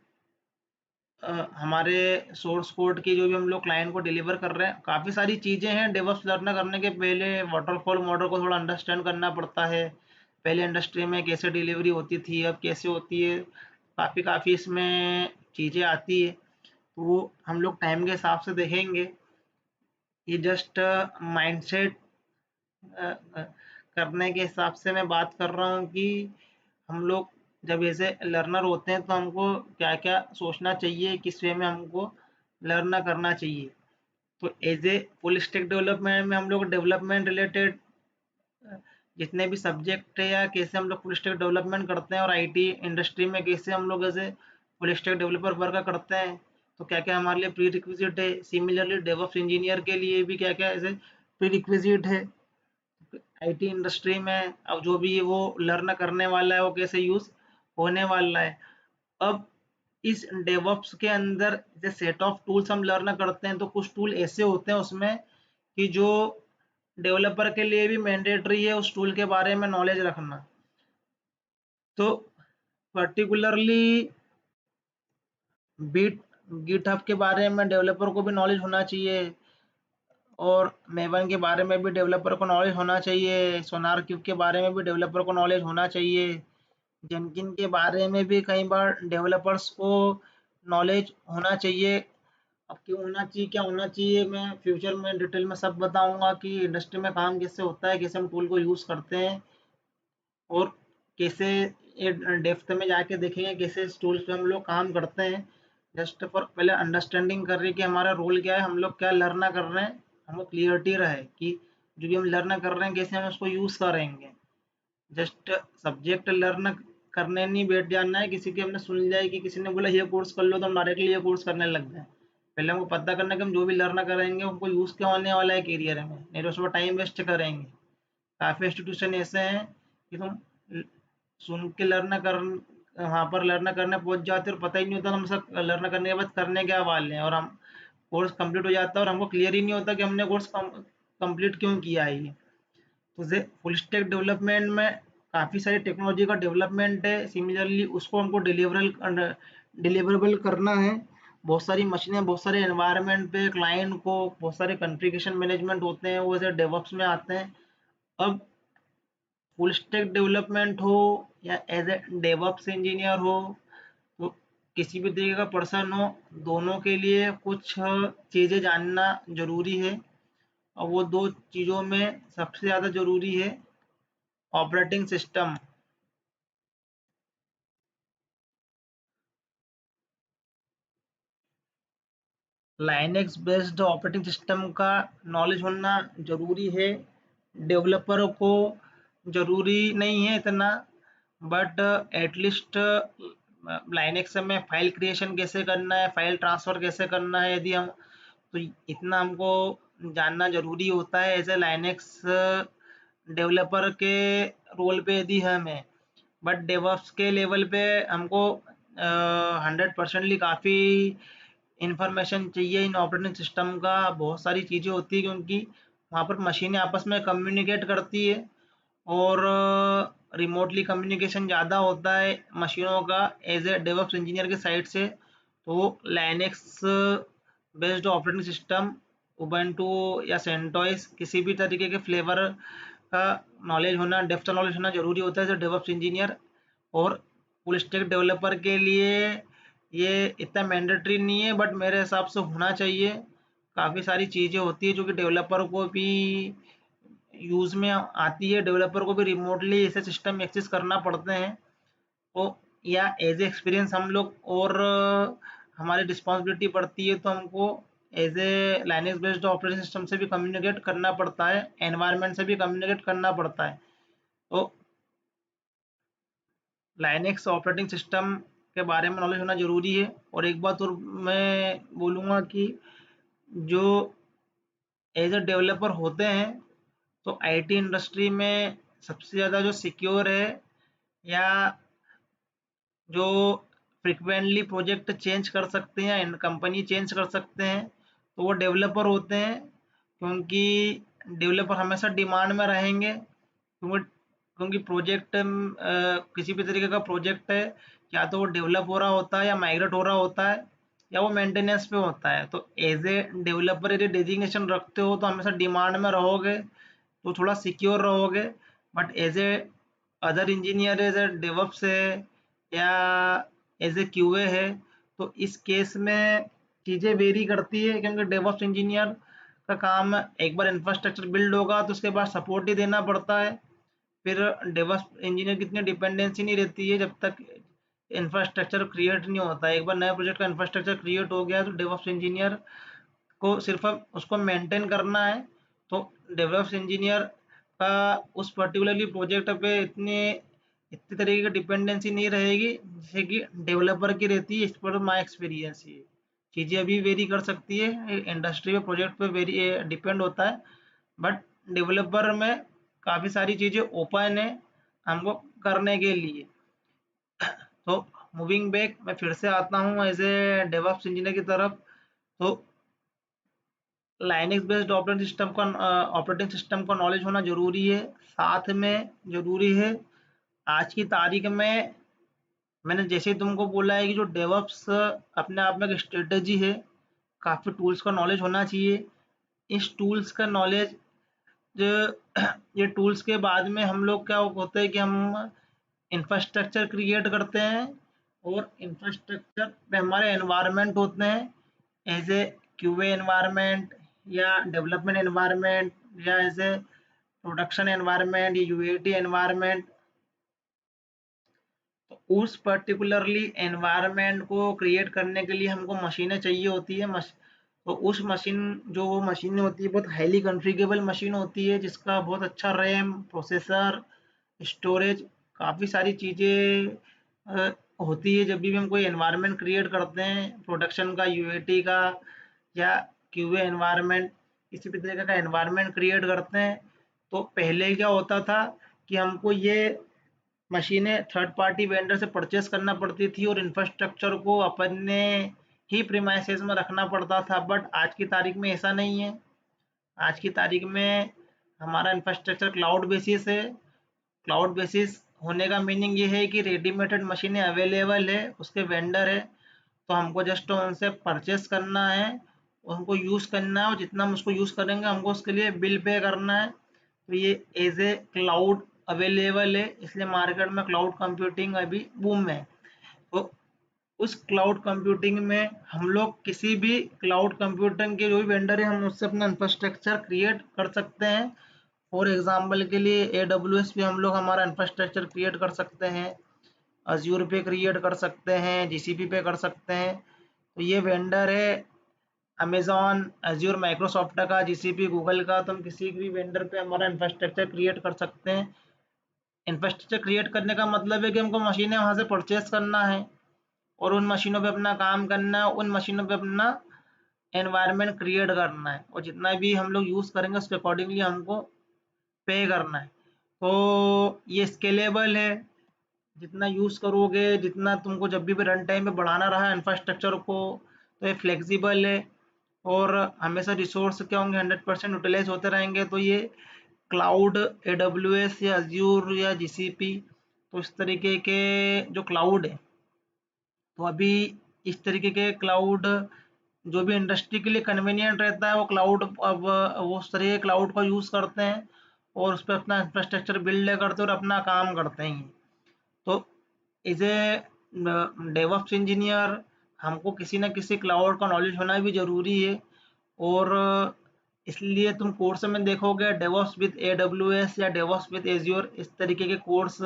हमारे सोर्स कोड की जो भी हम लोग क्लाइंट को डिलीवर कर रहे हैं, काफ़ी सारी चीज़ें हैं। डेवऑप्स लर्न करने के पहले वाटरफॉल मॉडल को थोड़ा अंडरस्टैंड करना पड़ता है। पहले इंडस्ट्री में कैसे डिलीवरी होती थी, अब कैसे होती है, काफ़ी काफ़ी इसमें चीज़ें आती है। तो वो हम लोग टाइम के हिसाब से देखेंगे। ये जस्ट माइंडसेट करने के हिसाब से मैं बात कर रहा हूँ कि हम लोग जब ऐसे लर्नर होते हैं तो हमको क्या क्या सोचना चाहिए, किस वे में हमको लर्न करना चाहिए। तो as a full stack development में हम लोग डेवलपमेंट रिलेटेड जितने भी सब्जेक्ट है या कैसे हम लोग फुल स्टैक डेवलपमेंट करते हैं, और आईटी इंडस्ट्री में कैसे हम लोग as a full stack developer work करते हैं, तो क्या क्या हमारे लिए प्री रिक्विजिट है। सिमिलरली डेवऑप्स इंजीनियर के लिए भी क्या क्या ऐसे प्री रिक्विजिट है आईटी इंडस्ट्री में। अब जो भी वो लर्न करने वाला है वो कैसे यूज होने वाला है। अब इस डेवऑप्स के अंदर जो सेट ऑफ टूल्स हम लर्न करते हैं, तो कुछ टूल ऐसे होते हैं उसमें कि जो डेवलपर के लिए भी मैंडेटरी है उस टूल के बारे में नॉलेज रखना। तो पर्टिकुलरली बीट गिटहब के बारे में डेवलपर को भी नॉलेज होना चाहिए, और मेवन के बारे में भी डेवलपर को नॉलेज होना चाहिए, सोनार क्यूब के बारे में भी डेवलपर को नॉलेज होना चाहिए, जेनकिन के बारे में भी कई बार डेवलपर्स को नॉलेज होना चाहिए। अब क्यों होना चाहिए, क्या होना चाहिए, मैं फ्यूचर में डिटेल में सब बताऊंगा कि इंडस्ट्री में काम कैसे होता है, कैसे हम टूल को यूज़ करते हैं, और कैसे ये डेप्थ में जाके देखेंगे कैसे इस टूल्स पे हम लोग काम करते हैं। जस्ट फॉर पहले अंडरस्टैंडिंग कर रही है कि हमारा रोल क्या है, हम लोग क्या लर्न कर रहे हैं, हमको क्लियरिटी रहे कि जो भी हम लर्न कर रहे हैं कैसे हम उसको यूज़ करेंगे। जस्ट सब्जेक्ट लर्न करने नहीं बैठ जाना है, किसी की हमने सुन लिया है कि किसी ने बोला ये कोर्स कर लो तो हम डायरेक्टली ये कोर्स करने लग गए। पहले हमको पता करना है कि हम जो भी लर्न करेंगे उनको यूज़ क्या होने वाला है करियर में, नहीं तो उसमें टाइम वेस्ट करेंगे। काफ़ी इंस्टीट्यूशन ऐसे हैं कि तुम सुन के लर्न कर वहाँ पर लर्न करने पहुँच जाते और पता ही नहीं होता हम सब लर्न करने के बाद करने क्या वाले हैं, और हम कोर्स कंप्लीट हो जाता है और हमको क्लियर ही नहीं होता कि हमने कोर्स कंप्लीट क्यों किया है ये। तो जैसे फुल स्टैक डेवलपमेंट में काफ़ी सारी टेक्नोलॉजी का डेवलपमेंट है, सिमिलरली उसको हमको डिलीवरेबल करना है। बहुत सारी मशीनें, बहुत सारे एनवायरनमेंट पे क्लाइंट को बहुत सारे कॉन्फ़िगरेशन मैनेजमेंट होते हैं, वो ऐसे डेवऑप्स में आते हैं। अब फुल स्टैक डेवलपमेंट हो या एज ए डेवऑप्स इंजीनियर हो, तो किसी भी तरीके का पर्सन हो, दोनों के लिए कुछ चीज़ें जानना ज़रूरी है। और वो दो चीज़ों में सबसे ज़्यादा ज़रूरी है operating system. Linux based operating system का नॉलेज होना ज़रूरी है। डेवलपर को ज़रूरी नहीं है इतना, बट एटलीस्ट लाइनेक्स में फाइल क्रिएशन कैसे करना है, फाइल ट्रांसफ़र कैसे करना है, यदि हम तो इतना हमको जानना ज़रूरी होता है एज ए लाइनेक्स डेवलपर के रोल पे यदि हम हैं। बट डेवऑप्स के लेवल पे हमको 100% काफ़ी इंफॉर्मेशन चाहिए इन ऑपरेटिंग सिस्टम का। बहुत सारी चीज़ें होती है क्योंकि वहाँ पर मशीनें आपस में कम्युनिकेट करती है, और रिमोटली कम्युनिकेशन ज़्यादा होता है मशीनों का एज ए डेवऑप्स इंजीनियर की साइड से। तो Linux based operating system, Ubuntu या सेंटोस, किसी भी तरीके के फ्लेवर का नॉलेज होना, डेप्थ नॉलेज होना ज़रूरी होता है एज ए डेवऑप्स इंजीनियर। और फुल स्टैक डेवलपर के लिए ये इतना मैंडेटरी नहीं है, बट मेरे हिसाब से होना चाहिए। काफ़ी सारी चीज़ें होती है जो कि डेवलपर को भी यूज़ में आती है, डेवलपर को भी रिमोटली ऐसे सिस्टम एक्सेस करना पड़ते हैं। तो या एज ए एक्सपीरियंस हम लोग, और हमारी रिस्पॉन्सिबिलिटी बढ़ती है तो हमको as a Linux based operating system से भी कम्युनिकेट करना पड़ता है, एनवायरनमेंट से भी कम्युनिकेट करना पड़ता है। तो लाइनेक्स ऑपरेटिंग सिस्टम के बारे में नॉलेज होना ज़रूरी है। और एक बात और मैं बोलूँगा कि जो एज ए डेवलपर होते हैं तो आईटी इंडस्ट्री में सबसे ज़्यादा जो सिक्योर है या जो फ्रिक्वेंटली प्रोजेक्ट चेंज कर सकते हैं या कंपनी चेंज कर सकते हैं, तो वो डेवलपर होते हैं, क्योंकि डेवलपर हमेशा डिमांड में रहेंगे। क्योंकि प्रोजेक्ट किसी भी तरीके का प्रोजेक्ट है, या तो वो डेवलप हो रहा होता है या माइग्रेट हो रहा होता है या वो मेंटेनेंस पे होता है। तो एज ए डेवलपर यदि डेजिग्नेशन रखते हो तो हमेशा डिमांड में रहोगे, तो थोड़ा सिक्योर रहोगे। But as a other engineer, as a DevOps है या एज ए क्यूए है, तो इस केस में चीज़ें वेरी करती है, क्योंकि डेवअप्स इंजीनियर का काम एक बार इंफ्रास्ट्रक्चर बिल्ड होगा तो उसके बाद सपोर्ट ही देना पड़ता है। फिर डेवलप इंजीनियर की इतनी डिपेंडेंसी नहीं रहती है जब तक इंफ्रास्ट्रक्चर क्रिएट नहीं होता है। एक बार नया प्रोजेक्ट का इंफ्रास्ट्रक्चर क्रिएट हो गया तो डेवलप्स इंजीनियर को सिर्फ उसको मेंटेन करना है। तो डेवलप्स इंजीनियर का उस पर्टिकुलरली प्रोजेक्ट पे इतनी तरीके की डिपेंडेंसी नहीं रहेगी जैसे कि डेवलपर की रहती है। इस पर माई एक्सपीरियंस है। चीज़ें अभी वेरी कर सकती है, इंडस्ट्री पे प्रोजेक्ट पे वेरी डिपेंड होता है, बट डेवलपर में काफ़ी सारी चीज़ें ओपन है हमको करने के लिए। तो मूविंग बैक, मैं फिर से आता हूँ एज ए डेवऑप्स इंजीनियर की तरफ। तो लाइनक्स बेस्ड ऑपरेटिंग सिस्टम का नॉलेज होना ज़रूरी है। साथ में ज़रूरी है आज की तारीख में, मैंने जैसे ही तुमको बोला है कि जो डेवऑप्स अपने आप में एक स्ट्रेटजी है, काफ़ी टूल्स का नॉलेज होना चाहिए। इस टूल्स का नॉलेज, जो ये टूल्स के बाद में हम लोग क्या होता है कि हम इंफ्रास्ट्रक्चर क्रिएट करते हैं, और इंफ्रास्ट्रक्चर पे हमारे एनवायरनमेंट होते हैं एज ए क्यूए एनवायरनमेंट या डेवलपमेंट एनवायरनमेंट या एज ए प्रोडक्शन एनवायरनमेंट या यूएटी एनवायरनमेंट। तो उस पर्टिकुलरली एनवायरनमेंट को क्रिएट करने के लिए हमको मशीनें चाहिए होती है। तो उस मशीन, जो वो मशीनें होती है बहुत हाईली कॉन्फ़िगरेबल मशीन होती है, जिसका बहुत अच्छा रैम, प्रोसेसर, स्टोरेज, काफ़ी सारी चीज़ें होती है। जब भी हम कोई एनवायरनमेंट क्रिएट करते हैं प्रोडक्शन का, यूएटी का या क्यूए एनवायरनमेंट, किसी भी तरीके का एनवायरनमेंट क्रिएट करते हैं, तो पहले क्या होता था कि हमको ये मशीनें थर्ड पार्टी वेंडर से परचेस करना पड़ती थी और इंफ्रास्ट्रक्चर को अपने ही प्रीमाइसेस में रखना पड़ता था। बट आज की तारीख में ऐसा नहीं है। आज की तारीख में हमारा इंफ्रास्ट्रक्चर क्लाउड बेसिस है। क्लाउड बेसिस होने का मीनिंग ये है कि रेडीमेडेड मशीनें अवेलेबल है, उसके वेंडर है, तो हमको जस्ट उनसे परचेस करना है, उनको यूज़ करना है, और जितना हम उसको यूज़ करेंगे हमको उसके लिए बिल पे करना है। तो ये एज ए क्लाउड अवेलेबल है, इसलिए मार्केट में क्लाउड कंप्यूटिंग अभी बूम में है। तो उस क्लाउड कंप्यूटिंग में हम लोग किसी भी क्लाउड कंप्यूटिंग के जो भी वेंडर है, हम उससे अपना इंफ्रास्ट्रक्चर क्रिएट कर सकते हैं। फॉर एग्जांपल के लिए AWS पे हम लोग हमारा इंफ्रास्ट्रक्चर क्रिएट कर सकते हैं, अज्यूर पे क्रिएट कर सकते हैं, GCP पे कर सकते हैं। तो ये वेंडर है अमेजॉन, अज्यूर, माइक्रोसॉफ्ट का, GCP गूगल का, तो हम किसी भी वेंडर पे हमारा इंफ्रास्ट्रक्चर क्रिएट कर सकते हैं। इंफ्रास्ट्रक्चर क्रिएट करने का मतलब है कि हमको मशीनें वहाँ से परचेस करना है और उन मशीनों पे अपना काम करना है, उन मशीनों पे अपना एनवायरनमेंट क्रिएट करना है, और जितना भी हम लोग यूज़ करेंगे उसके अकॉर्डिंगली हमको पे करना है। तो ये स्केलेबल है, जितना यूज़ करोगे, जितना तुमको जब भी रन टाइम पे बढ़ाना रहा इंफ्रास्ट्रक्चर को, तो ये फ्लेक्सिबल है, और हमेशा रिसोर्स क्या होंगे 100% यूटिलाइज होते रहेंगे। तो ये क्लाउड, AWS या अज्यूर या GCP, तो इस तरीके के जो क्लाउड है, तो अभी इस तरीके के क्लाउड जो भी इंडस्ट्री के लिए कन्वीनियंट रहता है, वो क्लाउड, अब वो उस तरह के क्लाउड का यूज़ करते हैं और उस पर अपना इंफ्रास्ट्रक्चर बिल्ड करते हैं और अपना काम करते हैं। तो एज ए डेवऑप्स इंजीनियर हमको किसी न किसी क्लाउड का नॉलेज होना भी ज़रूरी है, और इसलिए तुम कोर्स में देखोगे डेवऑप्स विद AWS या डेवऑप्स विद एज्योर, इस तरीके के कोर्स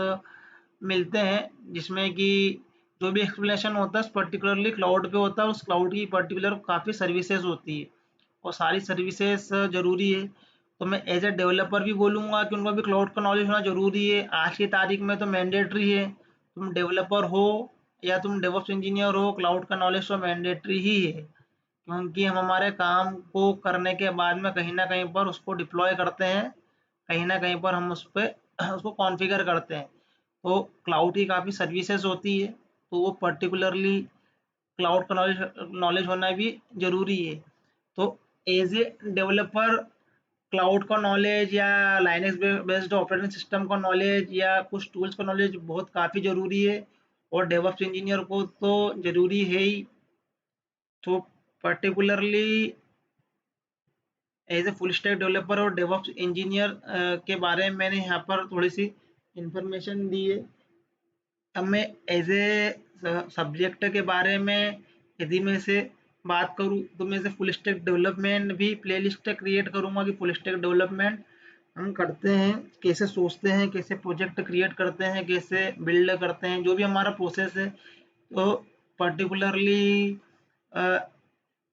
मिलते हैं, जिसमें कि जो भी एक्सप्लेनेशन होता है पर्टिकुलरली क्लाउड पे होता है, उस क्लाउड की पर्टिकुलर काफ़ी सर्विसेज होती है और सारी सर्विसेज ज़रूरी है। तो मैं एज ए डेवलपर भी बोलूँगा कि उनको भी क्लाउड का नॉलेज होना ज़रूरी है। आज की तारीख में तो मैंडेटरी है, तुम डेवलपर हो या तुम डेवऑप्स इंजीनियर हो, क्लाउड का नॉलेज तो मैंडेटरी ही है, क्योंकि हम हमारे काम को करने के बाद में कहीं ना कहीं पर उसको डिप्लॉय करते हैं कहीं ना कहीं पर हम उस पर उसको कॉन्फ़िगर करते हैं। तो क्लाउड की काफ़ी सर्विसेज होती है, तो वो पर्टिकुलरली क्लाउड का नॉलेज नॉलेज होना भी ज़रूरी है। तो एज ए डेवलपर क्लाउड का नॉलेज या लाइनक्स बेस्ड ऑपरेटिंग सिस्टम का नॉलेज या कुछ टूल्स का नॉलेज बहुत काफ़ी ज़रूरी है, और डेवऑप्स इंजीनियर को तो ज़रूरी है ही। तो particularly as a full stack developer और डेवऑप्स इंजीनियर के बारे में मैंने यहाँ पर थोड़ी सी इंफॉर्मेशन दी है। अब मैं एज ए सब्जेक्ट के बारे में यदि मैं इसे बात करूँ, तो मैं इसे फुल स्टैक डेवलपमेंट भी प्लेलिस्ट क्रिएट करूँगा कि फुल स्टैक डेवलपमेंट हम करते हैं, कैसे सोचते हैं, कैसे प्रोजेक्ट क्रिएट करते हैं, कैसे बिल्ड करते हैं, जो भी हमारा प्रोसेस है। तो पर्टिकुलरली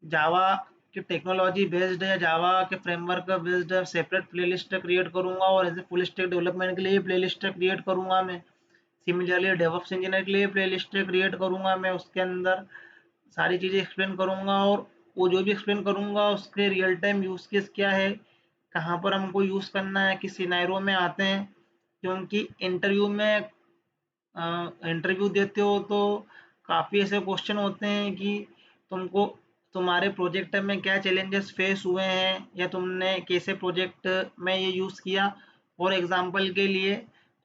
जावा की टेक्नोलॉजी बेस्ड या जावा के framework based separate playlist create करूँगा, और as a full stack development के लिए प्लेलिस्ट क्रिएट करूँगा मैं। सिमिलरली डेवऑप्स इंजीनियर के लिए प्लेलिस्ट क्रिएट करूँगा मैं, उसके अंदर सारी चीज़ें एक्सप्लेन करूँगा, और वो जो भी एक्सप्लेन करूँगा उसके रियल टाइम यूज़ केस क्या है, कहाँ पर हमको यूज़ करना है, किस सिनेरियो में आते हैं। क्योंकि इंटरव्यू देते हो तो काफ़ी ऐसे क्वेश्चन होते हैं कि तुमको तुम्हारे प्रोजेक्ट में क्या चैलेंजेस फेस हुए हैं, या तुमने कैसे प्रोजेक्ट में ये यूज़ किया। और एग्जांपल के लिए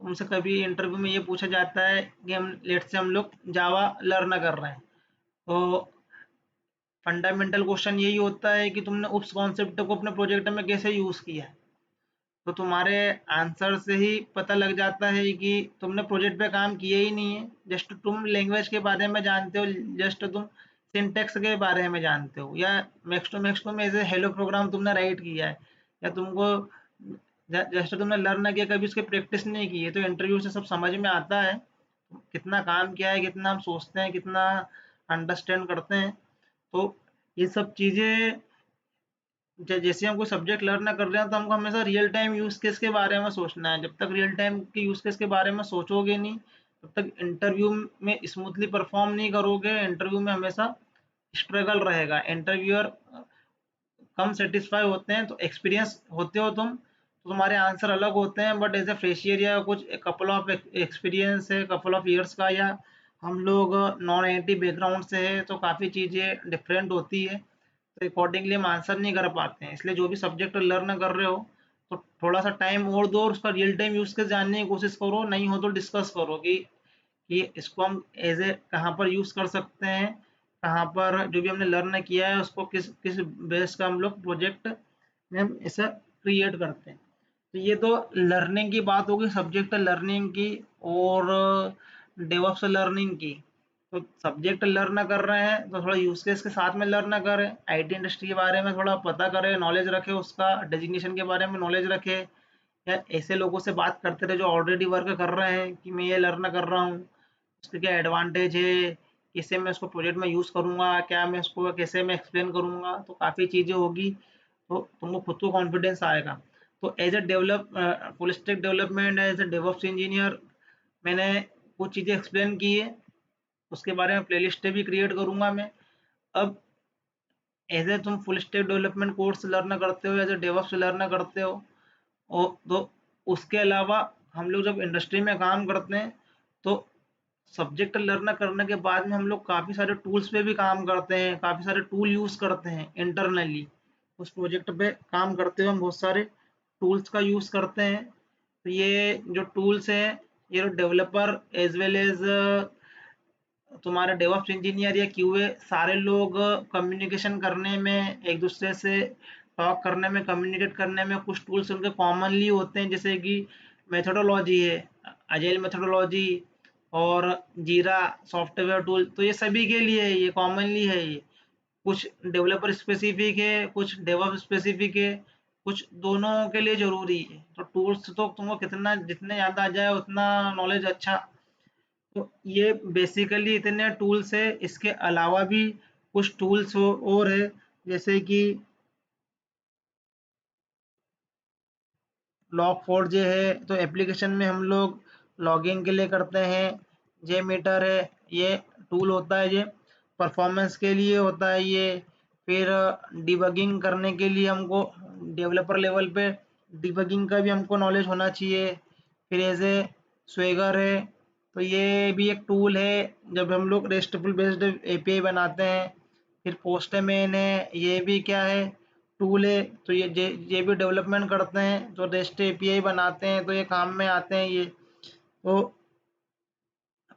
तुमसे कभी इंटरव्यू में ये पूछा जाता है कि हम लोग जावा लर्न कर रहे हैं, तो फंडामेंटल क्वेश्चन यही होता है कि तुमने उस कॉन्सेप्ट को अपने प्रोजेक्ट में कैसे यूज़ किया है। तो तुम्हारे आंसर से ही पता लग जाता है कि तुमने प्रोजेक्ट पे काम किया ही नहीं है, जस्ट तुम लैंग्वेज के बारे में जानते हो, जस्ट तुम सिंटेक्स के बारे में जानते हो, या मैक्स टू मैक्स तुम एज ए हेलो प्रोग्राम तुमने राइट किया है, या तुमको जस्ट तुमने लर्न किया, कभी उसकी प्रैक्टिस नहीं की है। तो इंटरव्यू से सब समझ में आता है कितना काम किया है, कितना हम सोचते हैं, कितना अंडरस्टैंड करते हैं। तो ये सब चीज़ें जैसे हम कोई सब्जेक्ट लर्न कर रहे हैं, तो हमको हमेशा रियल टाइम यूज केस के बारे में सोचना है। जब तक रियल टाइम के यूज केस के बारे में सोचोगे नहीं, तब तक इंटरव्यू में स्मूथली परफॉर्म नहीं करोगे। इंटरव्यू में हमेशा स्ट्रगल रहेगा। इंटरव्यूअर कम सेटिस्फाई होते हैं, तो एक्सपीरियंस होते हो तुम, तो तुम्हारे आंसर अलग होते हैं। बट एज ए फ्रेशियर या कुछ कपल ऑफ एक्सपीरियंस है, कपल ऑफ ईयर्स का, या हम लोग नॉन आईटी बैकग्राउंड से है, तो काफ़ी चीज़ें डिफरेंट होती है। तो अकॉर्डिंगली हम आंसर नहीं कर पाते हैं। इसलिए जो भी सब्जेक्ट लर्न कर रहे हो, तो थोड़ा सा टाइम और दो, और उसका रियल टाइम यूज के जानने की कोशिश करो। नहीं हो तो डिस्कस करो कि इसको हम एज ए कहाँ पर यूज कर सकते हैं, कहाँ पर जो भी हमने लर्न किया है उसको किस किस बेस का हम लोग प्रोजेक्ट में हम ऐसा क्रिएट करते हैं। तो ये तो लर्निंग की बात होगी, सब्जेक्ट लर्निंग की और डेवऑप्स लर्निंग की। तो सब्जेक्ट लर्न कर रहे हैं तो थोड़ा यूज केस के साथ में लर्न करें, आईटी इंडस्ट्री के बारे में थोड़ा पता करें, नॉलेज रखें, उसका डेजिग्नेशन के बारे में नॉलेज रखें, या ऐसे लोगों से बात करते रहे जो ऑलरेडी वर्क कर रहे हैं कि मैं ये लर्न कर रहा हूँ, उसके क्या एडवांटेज है, कैसे मैं उसको प्रोजेक्ट में यूज़ करूँगा, क्या मैं उसको कैसे मैं एक्सप्लेन करूँगा। तो काफ़ी चीज़ें होगी, तो तुमको खुद को कॉन्फिडेंस आएगा। तो as a full stack development as a DevOps engineer मैंने कुछ चीज़ें एक्सप्लेन की है, उसके बारे में प्लेलिस्ट भी क्रिएट करूँगा मैं। अब एज ए तुम full stack development course learn करते हो, एज ए डेवऑप्स लर्न करते हो, और तो उसके अलावा हम लोग जब इंडस्ट्री में काम करते हैं, तो सब्जेक्ट लर्न करने के बाद में हम लोग काफ़ी सारे टूल्स पे भी काम करते हैं, काफ़ी सारे टूल यूज़ करते हैं इंटरनली। उस प्रोजेक्ट पे काम करते हुए हम बहुत सारे टूल्स का यूज़ करते हैं। तो ये जो टूल्स हैं, ये जो डेवलपर एज वेल एज तुम्हारे डेवऑप्स इंजीनियर या क्यूए सारे लोग कम्युनिकेशन करने में, एक दूसरे से टॉक करने में, कम्युनिकेट करने में कुछ टूल्स उनके कॉमनली होते हैं, जैसे कि मेथोडोलॉजी है, अजाइल मेथोडोलॉजी, और जीरा सॉफ्टवेयर टूल। तो ये सभी के लिए है, ये कॉमनली है। ये कुछ डेवलपर स्पेसिफिक है, कुछ डेवऑप्स स्पेसिफिक है, कुछ दोनों के लिए जरूरी है। तो टूल्स तो तुमको कितना जितने याद आ जाए उतना नॉलेज अच्छा। तो ये बेसिकली इतने टूल्स है। इसके अलावा भी कुछ टूल्स और है, जैसे कि लॉग फोर जे है, तो एप्लीकेशन में हम लोग लॉगिंग के लिए करते हैं। जे मीटर है, ये टूल होता है, ये परफॉर्मेंस के लिए होता है ये। फिर डिबगिंग करने के लिए हमको डेवलपर लेवल पे डिबगिंग का भी हमको नॉलेज होना चाहिए। फिर एज ए स्वेगर है, तो ये भी एक टूल है जब हम लोग रेस्टफुल बेस्ड एपीआई बनाते हैं। फिर पोस्टमैन है, ये भी क्या है, टूल है। तो ये भी डेवलपमेंट करते हैं, तो रेस्ट एपीआई बनाते हैं, तो ये काम में आते हैं ये। तो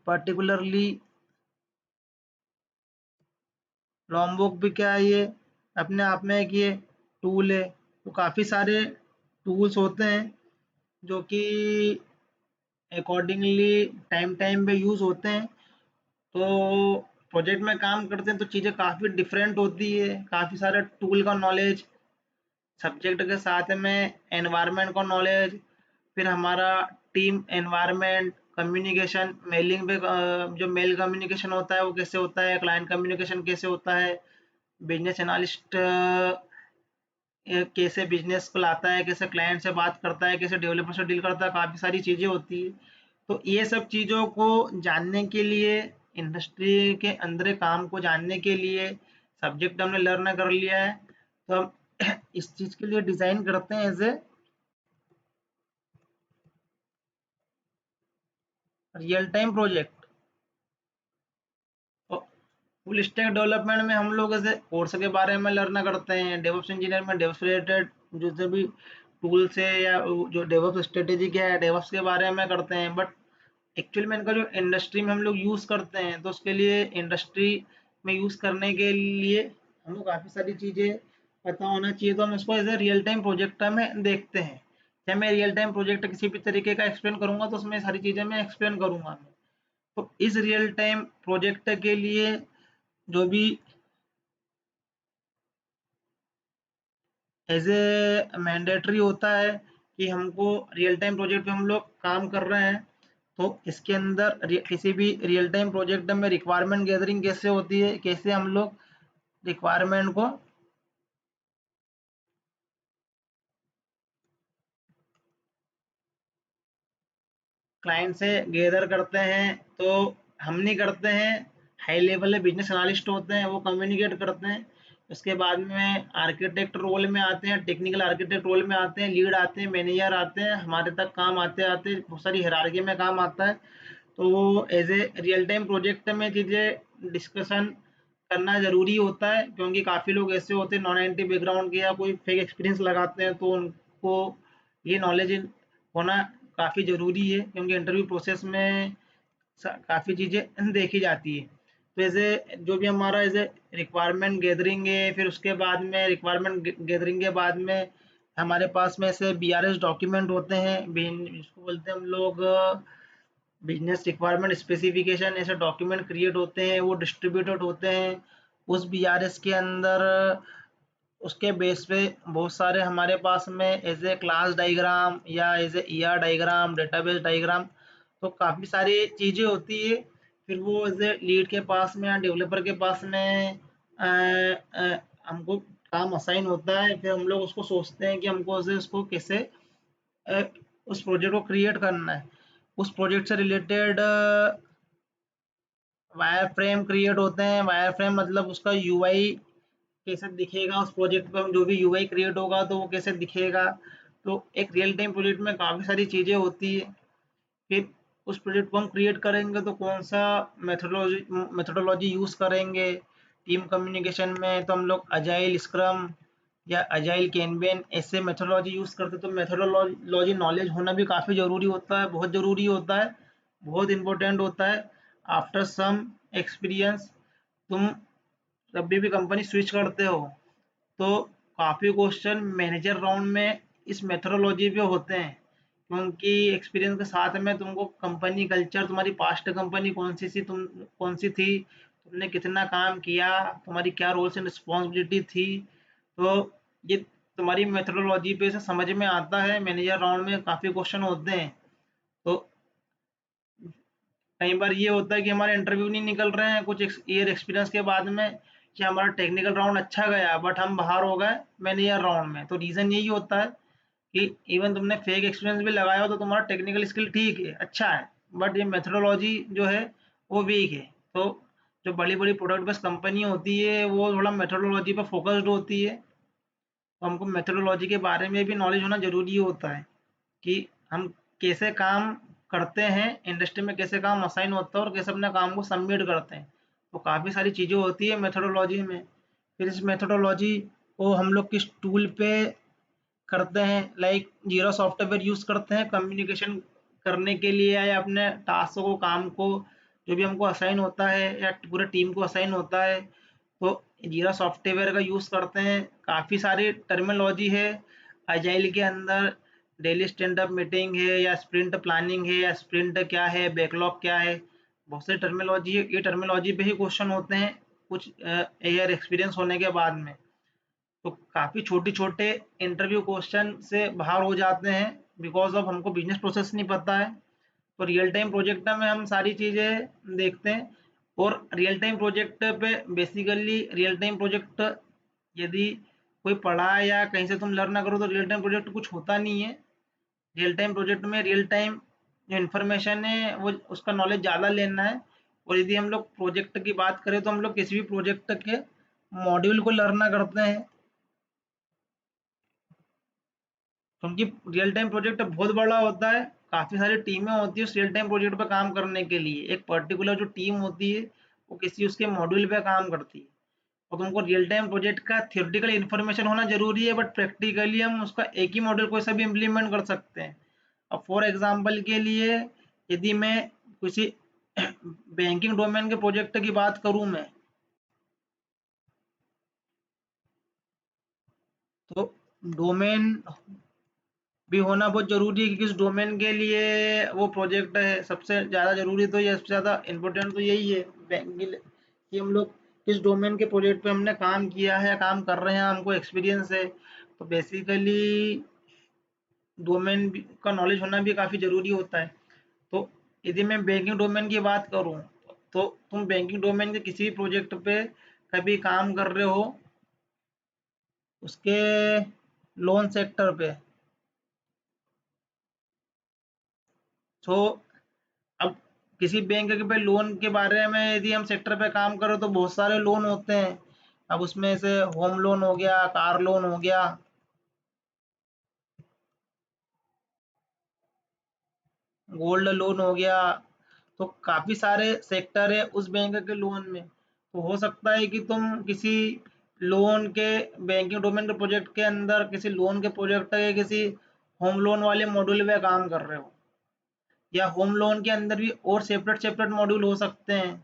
पर्टिकुलरली लॉम्बोक भी क्या है, ये अपने आप में एक ये टूल है। तो काफ़ी सारे टूल्स होते हैं जो कि अकॉर्डिंगली टाइम टाइम पे यूज़ होते हैं। तो प्रोजेक्ट में काम करते हैं तो चीज़ें काफ़ी डिफरेंट होती है, काफ़ी सारे टूल का नॉलेज, सब्जेक्ट के साथ में एनवायरनमेंट का नॉलेज, फिर हमारा टीम एनवायरनमेंट, कम्युनिकेशन, मेलिंग पे जो मेल कम्युनिकेशन होता है वो कैसे होता है, क्लाइंट कम्युनिकेशन कैसे होता है, बिजनेस एनालिस्ट कैसे बिजनेस को लाता है, कैसे क्लाइंट से बात करता है, कैसे डेवलपर से डील करता है, काफ़ी सारी चीज़ें होती है। तो ये सब चीज़ों को जानने के लिए, इंडस्ट्री के अंदर काम को जानने के लिए सब्जेक्ट हमने लर्न कर लिया है, तो हम इस चीज़ के लिए डिज़ाइन करते हैं as a real time project. Full stack development में हम लोग ऐसे कोर्स के बारे में लर्न करते हैं, डेवऑप्स इंजीनियर में डेवऑप्स रिलेटेड जो भी टूल्स है या जो डेवऑप्स स्ट्रेटेजी क्या है डेवऑप्स के बारे में करते हैं। बट एक्चुअल में इनका जो इंडस्ट्री में हम लोग यूज़ करते हैं, तो उसके लिए इंडस्ट्री में यूज़ करने के लिए हमको काफ़ी सारी चीज़ें पता होना चाहिए। तो हम उसको as a real time project में देखते हैं। जब मैं रियल टाइम प्रोजेक्ट किसी भी तरीके का एक्सप्लेन करूंगा तो उसमें सारी चीज़ें मैं एक्सप्लेन करूंगा मैं। तो इस रियल टाइम प्रोजेक्ट के लिए जो भी एज ए मैंडेटरी होता है कि हमको रियल टाइम प्रोजेक्ट पे हम लोग काम कर रहे हैं, तो इसके अंदर किसी भी रियल टाइम प्रोजेक्ट में रिक्वायरमेंट गैदरिंग कैसे होती है, कैसे हम लोग रिक्वायरमेंट को क्लाइंट से गैदर करते हैं। तो हम नहीं करते हैं, हाई लेवल बिजनेस एनालिस्ट होते हैं वो कम्युनिकेट करते हैं। उसके बाद में आर्किटेक्ट रोल में आते हैं, टेक्निकल आर्किटेक्ट रोल में आते हैं, लीड आते हैं, मैनेजर आते हैं, हमारे तक काम आते आते बहुत सारी हायरार्की में काम आता है। तो वो as a real time project में चीज़ें डिस्कशन करना ज़रूरी होता है, क्योंकि काफ़ी लोग ऐसे होते हैं नॉन आईटी बैकग्राउंड के या कोई फेक एक्सपीरियंस लगाते हैं, तो उनको ये नॉलेज होना काफ़ी ज़रूरी है, क्योंकि इंटरव्यू प्रोसेस में काफ़ी चीज़ें देखी जाती है। तो ऐसे जो भी हमारा ऐसे रिक्वायरमेंट गैदरिंग है, फिर उसके बाद में रिक्वायरमेंट गैदरिंग के बाद में हमारे पास में ऐसे बीआरएस डॉक्यूमेंट होते हैं, जिसको बोलते हैं हम लोग बिजनेस रिक्वायरमेंट स्पेसिफिकेशन। ऐसे डॉक्यूमेंट क्रिएट होते हैं, वो डिस्ट्रीब्यूटेड होते हैं उस बीआरएस के अंदर। उसके बेस पे बहुत सारे हमारे पास में एज ए क्लास डायग्राम या as a ER diagram, database diagram, तो काफ़ी सारी चीज़ें होती है। फिर वो एज ए लीड के पास में या डेवलपर के पास में हमको काम असाइन होता है। फिर हम लोग उसको सोचते हैं कि हमको उसे उसको कैसे अ, उस प्रोजेक्ट को क्रिएट करना है। उस प्रोजेक्ट से रिलेटेड वायर फ्रेम क्रिएट होते हैं। वायर फ्रेम मतलब उसका यूआई कैसे दिखेगा, उस प्रोजेक्ट पे जो भी यूआई क्रिएट होगा तो वो कैसे दिखेगा। तो एक रियल टाइम प्रोजेक्ट में काफ़ी सारी चीज़ें होती है। फिर उस प्रोजेक्ट को हम क्रिएट करेंगे तो कौन सा मेथोडोलॉजी मेथोडोलॉजी यूज़ करेंगे। टीम कम्युनिकेशन में तो हम लोग अजाइल स्क्रम या अजाइल कैनबेन ऐसे मेथोडोलॉजी यूज़ करते, तो मेथोडोलॉजी नॉलेज होना भी काफ़ी ज़रूरी होता है, बहुत ज़रूरी होता है, बहुत इम्पोर्टेंट होता है। आफ्टर सम एक्सपीरियंस तुम कभी भी कंपनी स्विच करते हो तो काफ़ी क्वेश्चन मैनेजर राउंड में इस मेथोडोलॉजी पे होते हैं, क्योंकि एक्सपीरियंस के साथ में तुमको कंपनी कल्चर, तुम्हारी पास्ट कंपनी कौन सी थी, तुमने कितना काम किया, तुम्हारी क्या रोल्स एंड रिस्पॉन्सिबिलिटी थी। तो ये तुम्हारी मेथोडोलॉजी पे से समझ में आता है। मैनेजर राउंड में काफ़ी क्वेश्चन होते हैं। तो कई बार ये होता है कि हमारे इंटरव्यू नहीं निकल रहे हैं कुछ ईयर एक्सपीरियंस के बाद में, कि हमारा टेक्निकल राउंड अच्छा गया बट हम बाहर हो गए मैनेजर राउंड में। तो रीज़न यही होता है कि इवन तुमने फेक एक्सपीरियंस भी लगाया हो तो तुम्हारा टेक्निकल स्किल ठीक है, अच्छा है, बट ये मेथोडोलॉजी जो है वो वीक है। तो जो बड़ी बड़ी प्रोडक्ट बेस्ड कंपनी होती है वो थोड़ा मेथोडोलॉजी पर फोकस्ड होती है। तो हमको मेथोडोलॉजी के बारे में भी नॉलेज होना ज़रूरी होता है कि हम कैसे काम करते हैं, इंडस्ट्री में कैसे काम असाइन होता है और कैसे अपने काम को सबमिट करते हैं। तो काफ़ी सारी चीज़ें होती है मेथोडोलॉजी में। फिर इस मेथोडोलॉजी को हम लोग किस टूल पे करते हैं, लाइक जीरा सॉफ्टवेयर यूज़ करते हैं कम्युनिकेशन करने के लिए या अपने टास्क को, काम को जो भी हमको असाइन होता है या पूरे टीम को असाइन होता है, तो जीरा सॉफ्टवेयर का यूज़ करते हैं। काफ़ी सारी टर्मिनोलॉजी है अजाइल के अंदर, डेली स्टैंड अप मीटिंग है या स्प्रिंट प्लानिंग है या स्प्रिंट क्या है, बैकलॉग क्या है, बहुत सारी टर्मिनोलॉजी है। ये टर्मिनोलॉजी पे ही क्वेश्चन होते हैं कुछ ईयर एक्सपीरियंस होने के बाद में। तो काफ़ी छोटे-छोटे इंटरव्यू क्वेश्चन से बाहर हो जाते हैं बिकॉज़ ऑफ हमको बिज़नेस प्रोसेस नहीं पता है। तो रियल टाइम प्रोजेक्ट में हम सारी चीज़ें देखते हैं और रियल टाइम प्रोजेक्ट पे बेसिकली रियल टाइम प्रोजेक्ट यदि कोई पढ़ा है या कहीं से तुम लर्न ना करो तो रियल टाइम प्रोजेक्ट कुछ होता नहीं है। रियल टाइम प्रोजेक्ट में रियल टाइम जो इन्फॉर्मेशन है वो उसका नॉलेज ज़्यादा लेना है। और यदि हम लोग प्रोजेक्ट की बात करें तो हम लोग किसी भी प्रोजेक्ट के मॉड्यूल को लर्न ना करते हैं, क्योंकि रियल टाइम प्रोजेक्ट बहुत बड़ा होता है। काफ़ी सारी टीमें होती है उस रियल टाइम प्रोजेक्ट पे काम करने के लिए। एक पर्टिकुलर जो टीम होती है वो किसी उसके मॉड्यूल पे काम करती है। और तुमको रियल टाइम प्रोजेक्ट का थियोरेटिकल इन्फॉर्मेशन होना जरूरी है, बट प्रैक्टिकली हम उसका एक ही मॉडल कोई सा भी इम्प्लीमेंट कर सकते हैं। अब फॉर एग्जांपल के लिए यदि मैं किसी बैंकिंग डोमेन के प्रोजेक्ट की बात करूं मैं, तो डोमेन भी होना बहुत ज़रूरी है कि किस डोमेन के लिए वो प्रोजेक्ट है। सबसे ज़्यादा ज़रूरी तो ये, सबसे ज़्यादा इम्पोर्टेंट तो यही है बैंक के लिए कि हम लोग किस डोमेन के प्रोजेक्ट पे हमने काम किया है या काम कर रहे हैं, हमको एक्सपीरियंस है। तो बेसिकली डोमेन का नॉलेज होना भी काफ़ी ज़रूरी होता है। तो यदि मैं बैंकिंग डोमेन की बात करूँ तो तुम बैंकिंग डोमेन के किसी भी प्रोजेक्ट पे कभी काम कर रहे हो, उसके लोन सेक्टर पे, तो अब किसी बैंक के पे लोन के बारे में यदि हम सेक्टर पे काम करें तो बहुत सारे लोन होते हैं। अब उसमें से होम लोन हो गया, कार लोन हो गया, गोल्ड लोन हो गया। तो काफ़ी सारे सेक्टर है उस बैंक के लोन में। तो हो सकता है कि तुम किसी लोन के बैंकिंग डोमेन के प्रोजेक्ट के अंदर किसी लोन के प्रोजेक्ट या किसी होम लोन वाले मॉड्यूल में काम कर रहे हो, या होम लोन के अंदर भी और सेपरेट सेपरेट मॉड्यूल हो सकते हैं,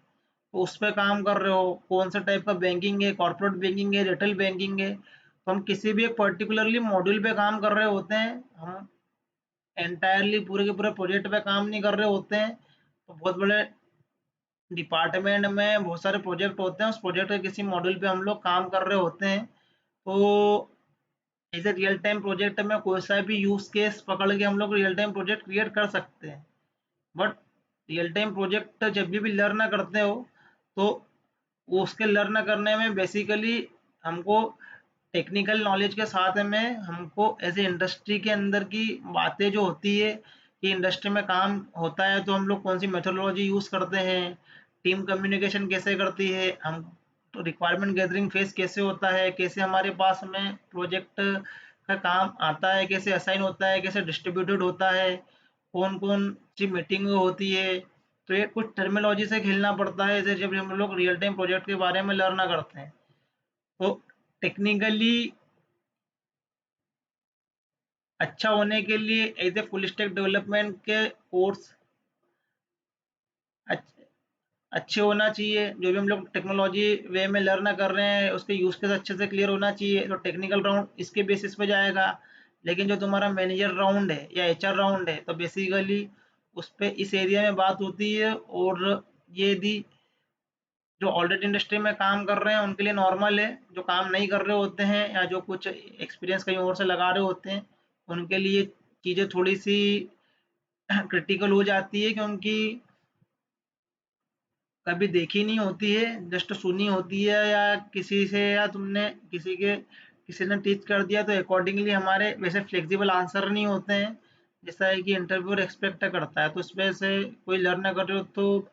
तो उस पे काम कर रहे हो। कौन सा टाइप का बैंकिंग है, कॉर्पोरेट बैंकिंग है, रिटेल बैंकिंग है, तो हम किसी भी एक पर्टिकुलरली मॉड्यूल पे काम कर रहे होते हैं। हम एंटायरली पूरे के पूरे प्रोजेक्ट पे काम नहीं कर रहे होते हैं। तो बहुत बड़े डिपार्टमेंट में बहुत सारे प्रोजेक्ट होते हैं, उस प्रोजेक्ट के किसी मॉड्यूल पे हम लोग काम कर रहे होते हैं। तो as a real time project में कोई सा भी यूज केस पकड़ के हम लोग रियल टाइम प्रोजेक्ट क्रिएट कर सकते हैं। बट रियल टाइम प्रोजेक्ट जब भी लर्न करते हो तो वो उसके लर्न करने में बेसिकली हमको टेक्निकल नॉलेज के साथ में हमको एज ए इंडस्ट्री के अंदर की बातें जो होती है कि इंडस्ट्री में काम होता है तो हम लोग कौन सी मेथोडोलॉजी यूज़ करते हैं, टीम कम्युनिकेशन कैसे करती है, हम तो रिक्वायरमेंट गैदरिंग फेस कैसे होता है, कैसे हमारे पास में प्रोजेक्ट का काम आता है, कैसे असाइन होता है, कैसे डिस्ट्रीब्यूटेड होता है, कौन कौन सी मीटिंग होती है। तो ये कुछ टर्मिनोलॉजी से खेलना पड़ता है जैसे जब हम लोग रियल टाइम प्रोजेक्ट के बारे में लर्न करते हैं। तो टेक्निकली अच्छा होने के लिए as a full stack development के कोर्स अच्छे होना चाहिए। जो भी हम लोग टेक्नोलॉजी वे में लर्न कर रहे हैं उसके यूज केस अच्छे से क्लियर होना चाहिए। तो टेक्निकल राउंड इसके बेसिस पे जाएगा। लेकिन जो तुम्हारा मैनेजर राउंड है या एचआर राउंड है तो बेसिकली उस पे इस एरिया में बात होती है। और ये यदि जो ऑलरेडी इंडस्ट्री में काम कर रहे हैं उनके लिए नॉर्मल है, जो काम नहीं कर रहे होते हैं या जो कुछ एक्सपीरियंस कहीं और से लगा रहे होते हैं उनके लिए चीज़ें थोड़ी सी क्रिटिकल हो जाती है, क्योंकि कभी देखी नहीं होती है, जस्ट सुनी होती है या किसी से, या तुमने किसी ने टीच कर दिया तो अकॉर्डिंगली हमारे वैसे फ्लेक्सिबल आंसर नहीं होते हैं जैसा है कि इंटरव्यूअर एक्सपेक्ट करता है। तो इस वजह से कोई लर्न कर रहे हो तो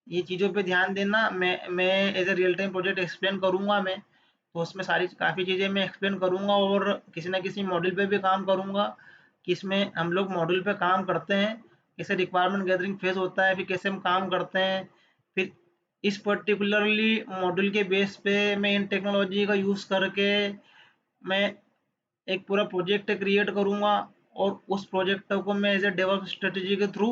ये चीज़ों पे ध्यान देना। मैं as a real time project explain करूँगा मैं तो उसमें सारी काफ़ी चीज़ें मैं एक्सप्लेन करूँगा और किसी न किसी मॉड्यूल पे भी काम करूँगा कि इसमें हम लोग मॉड्यूल पे काम करते हैं, कैसे रिक्वायरमेंट गैदरिंग फेज़ होता है, फिर कैसे हम काम करते हैं, फिर इस पर्टिकुलरली मॉड्यूल के बेस पे मैं इन टेक्नोलॉजी का यूज़ करके मैं एक पूरा प्रोजेक्ट क्रिएट करूँगा और उस प्रोजेक्ट को मैं एज ए डेवलप स्ट्रेटजी के थ्रू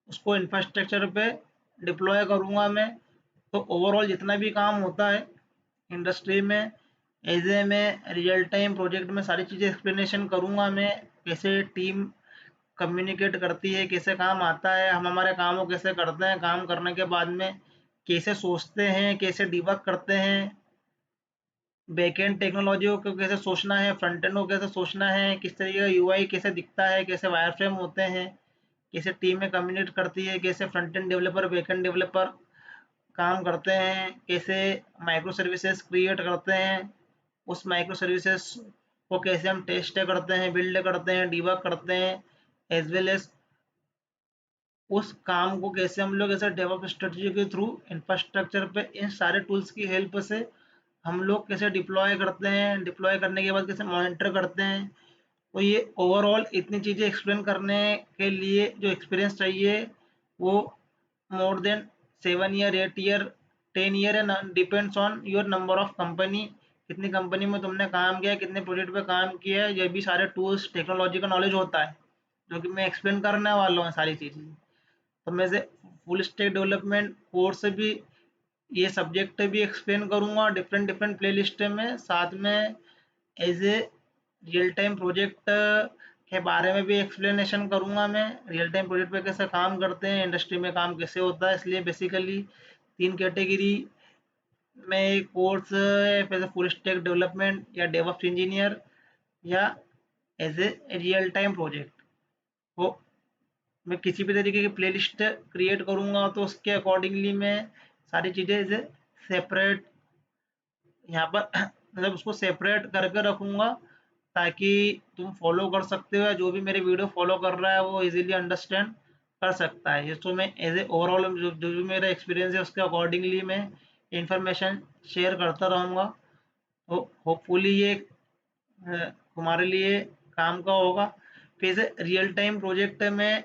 उसको इंफ्रास्ट्रक्चर पे डिप्लॉय करूँगा मैं। तो ओवरऑल जितना भी काम होता है इंडस्ट्री में एज ए मैं रियल टाइम प्रोजेक्ट में सारी चीज़ें एक्सप्लेनेशन करूँगा मैं, कैसे टीम कम्युनिकेट करती है, कैसे काम आता है, हम हमारे काम को कैसे करते हैं, काम करने के बाद में कैसे सोचते हैं, कैसे डिबग करते हैं, बैकएंड टेक्नोलॉजियों को कैसे सोचना है, फ्रंट एंड को कैसे सोचना है, किस तरीके का यूआई कैसे दिखता है, कैसे वायरफ्रेम होते हैं, कैसे टीम में कम्युनिकेट करती है, कैसे front end developer backend developer काम करते हैं, कैसे माइक्रो सर्विसेज क्रिएट करते हैं, उस माइक्रो सर्विसेज को कैसे हम टेस्ट करते हैं, बिल्ड करते हैं, डिबग करते हैं, एज वेल एज उस काम को कैसे हम लोग ऐसे डेवलप स्ट्रेटजी के थ्रू इंफ्रास्ट्रक्चर पे इन सारे टूल्स की हेल्प से हम लोग कैसे डिप्लॉय करते हैं, डिप्लॉय करने के बाद कैसे मॉनिटर करते हैं। तो ये ओवरऑल इतनी चीज़ें एक्सप्लेन करने के लिए जो एक्सपीरियंस चाहिए वो more than 7 year 8 year 10 year है, depends on your number of company, कितनी कंपनी में तुमने काम किया है, कितने प्रोजेक्ट पे काम किया है, ये भी सारे टूल्स टेक्नोलॉजी का नॉलेज होता है जो कि मैं एक्सप्लेन करने वाला हूँ सारी चीज़ें। तो मैं से फुल स्टैक डेवलपमेंट कोर्स भी ये सब्जेक्ट भी एक्सप्लेन करूँगा डिफरेंट डिफरेंट प्लेलिस्ट में, साथ में as a real time project के बारे में भी एक्सप्लेनेशन करूँगा मैं, रियल टाइम प्रोजेक्ट पे कैसे काम करते हैं, इंडस्ट्री में काम कैसे होता है। इसलिए बेसिकली 3 कैटेगरी में कोर्स है, फिर फुल स्टैक डेवलपमेंट या डेवऑप्स इंजीनियर या as a real time project. तो मैं किसी भी तरीके की प्लेलिस्ट क्रिएट करूँगा तो उसके अकॉर्डिंगली मैं सारी चीज़ें एज ए सेपरेट यहाँ पर मतलब उसको सेपरेट करके रखूँगा ताकि तुम फॉलो कर सकते हो, या जो भी मेरे वीडियो फॉलो कर रहा है वो इजीली अंडरस्टैंड कर सकता है। ये तो मैं एज ए ओवरऑल जो जो भी मेरा एक्सपीरियंस है उसके अकॉर्डिंगली मैं इंफॉर्मेशन शेयर करता रहूँगा। तो होपफुली ये तुम्हारे लिए काम का होगा। फिर से रियल टाइम प्रोजेक्ट में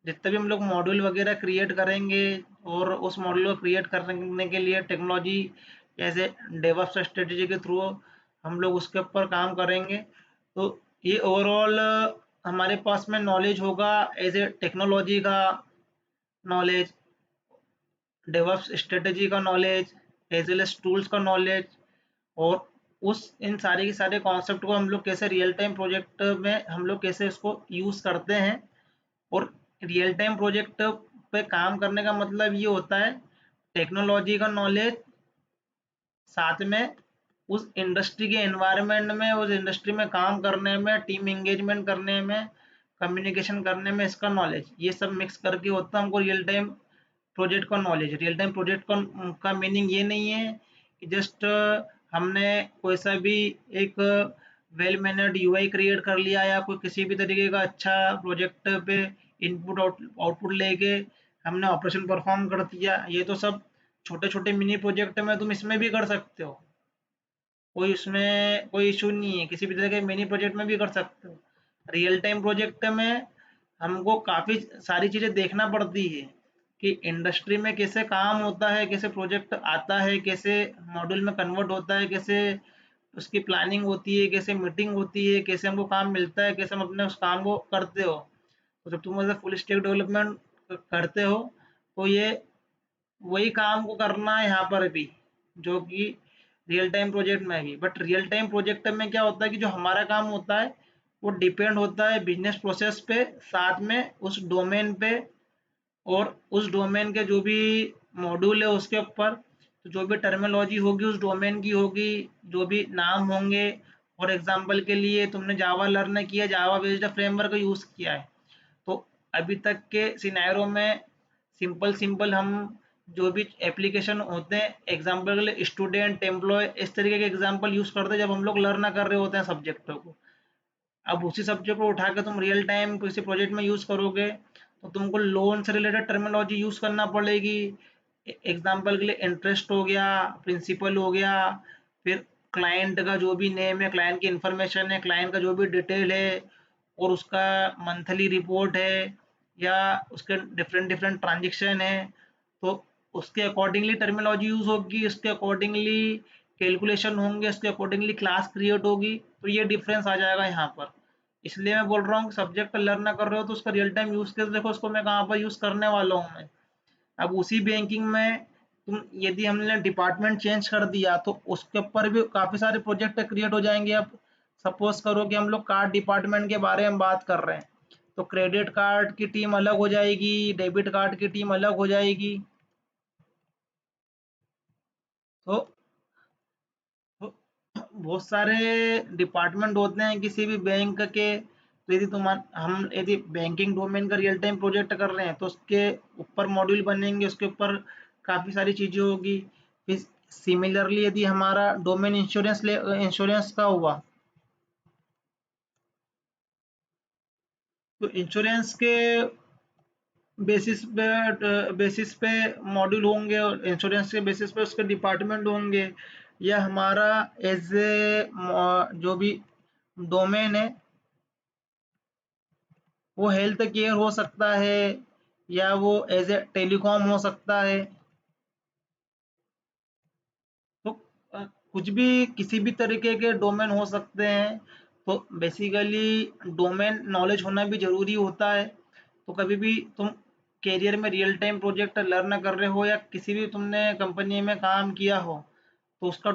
जितने भी हम लोग मॉड्यूल वगैरह क्रिएट करेंगे और उस मॉड्यूल को क्रिएट करने के लिए टेक्नोलॉजी जैसे डेवऑप्स स्ट्रेटजी के थ्रू हम लोग उसके ऊपर काम करेंगे। तो ये ओवरऑल हमारे पास में नॉलेज होगा एज ए टेक्नोलॉजी का नॉलेज, डेवऑप्स स्ट्रेटजी का knowledge, as well as tools का नॉलेज, और उस इन सारे के सारे कॉन्सेप्ट को हम लोग कैसे रियल टाइम प्रोजेक्ट में हम लोग कैसे इसको यूज़ करते हैं। और रियल टाइम प्रोजेक्ट पे काम करने का मतलब ये होता है टेक्नोलॉजी का नॉलेज, साथ में उस इंडस्ट्री के एनवायरनमेंट में, उस इंडस्ट्री में काम करने में, टीम एंगेजमेंट करने में, कम्युनिकेशन करने में इसका नॉलेज, ये सब मिक्स करके होता है हमको रियल टाइम प्रोजेक्ट का नॉलेज। रियल टाइम प्रोजेक्ट का मीनिंग ये नहीं है कि जस्ट हमने कोई सा भी एक वेल मैनर्ड यूआई क्रिएट कर लिया या कोई किसी भी तरीके का अच्छा प्रोजेक्ट पे इनपुट आउटपुट लेके हमने ऑपरेशन परफॉर्म कर दिया। ये तो सब छोटे छोटे मिनी प्रोजेक्ट में तुम इसमें भी कर सकते हो, कोई उसमें कोई इशू नहीं है, किसी भी तरह के मिनी प्रोजेक्ट में भी कर सकते हो। रियल टाइम प्रोजेक्ट में हमको काफ़ी सारी चीज़ें देखना पड़ती है कि इंडस्ट्री में कैसे काम होता है, कैसे प्रोजेक्ट आता है, कैसे मॉड्यूल में कन्वर्ट होता है, कैसे उसकी प्लानिंग होती है, कैसे मीटिंग होती है, कैसे हमको काम मिलता है, कैसे हम अपने उस काम को करते हो। तो जब तुम ऐसे फुल स्टैक डेवलपमेंट करते हो तो ये वही काम को करना है यहाँ पर भी जो कि रियल टाइम प्रोजेक्ट में भी। बट रियल टाइम प्रोजेक्ट में क्या होता है कि जो हमारा काम होता है वो डिपेंड होता है बिजनेस प्रोसेस पे, साथ में उस डोमेन पे, और उस डोमेन के जो भी मॉड्यूल है उसके ऊपर। तो जो भी टर्मिनोलॉजी होगी उस डोमेन की होगी, जो भी नाम होंगे। फॉर एग्जांपल के लिए तुमने जावा लर्न किया, जावा बेस्ड फ्रेमवर्क यूज़ किया है, तो अभी तक के सिनेरियो में सिंपल सिंपल हम जो भी एप्लीकेशन होते हैं एग्जांपल के लिए स्टूडेंट एम्प्लॉय इस तरीके के एग्जांपल यूज़ करते हैं जब हम लोग लर्न कर रहे होते हैं सब्जेक्टों को। अब उसी सब्जेक्ट को उठा के तुम रियल टाइम किसी प्रोजेक्ट में यूज़ करोगे तो तुमको लोन से रिलेटेड टर्मिनोलॉजी यूज़ करना पड़ेगी। एग्जांपल के लिए इंटरेस्ट हो गया, प्रिंसिपल हो गया, फिर क्लाइंट का जो भी नेम है, क्लाइंट की इंफॉर्मेशन है, क्लाइंट का जो भी डिटेल है और उसका मंथली रिपोर्ट है या उसके डिफरेंट डिफरेंट ट्रांजेक्शन है, तो उसके अकॉर्डिंगली टर्मिनोलॉजी यूज होगी, उसके अकॉर्डिंगली कैलकुलेशन होंगे, उसके अकॉर्डिंगली क्लास क्रिएट होगी, तो ये डिफरेंस आ जाएगा यहाँ पर। इसलिए मैं बोल रहा हूँ सब्जेक्ट लर्न कर रहे हो तो उसका रियल टाइम यूज केस देखो, उसको मैं कहाँ पर यूज करने वाला हूँ मैं। अब उसी बैंकिंग में तुम यदि हमने डिपार्टमेंट चेंज कर दिया तो उसके ऊपर भी काफ़ी सारे प्रोजेक्ट क्रिएट हो जाएंगे। अब सपोज करो कि हम लोग कार्ड डिपार्टमेंट के बारे में बात कर रहे हैं, तो क्रेडिट कार्ड की टीम अलग हो जाएगी, डेबिट कार्ड की टीम अलग हो जाएगी। तो, तो बहुत सारे डिपार्टमेंट होते हैं किसी भी बैंक के। तो यदि हम यदि बैंकिंग डोमेन का रियल टाइम प्रोजेक्ट कर रहे हैं तो उसके ऊपर मॉड्यूल बनेंगे, उसके ऊपर काफ़ी सारी चीज़ें होगी। फिर सिमिलरली यदि हमारा डोमेन इंश्योरेंस का हुआ, तो इंश्योरेंस के बेसिस पे मॉड्यूल होंगे और इंश्योरेंस के बेसिस पे उसके डिपार्टमेंट होंगे। या हमारा एज ए जो भी डोमेन है वो हेल्थ केयर हो सकता है या वो एज ए टेलीकॉम हो सकता है। तो कुछ भी किसी भी तरीके के डोमेन हो सकते हैं। तो बेसिकली डोमेन नॉलेज होना भी ज़रूरी होता है। तो कभी भी तुम कैरियर में रियल टाइम प्रोजेक्ट लर्न कर रहे हो या किसी भी तुमने कंपनी में काम किया हो, तो उसका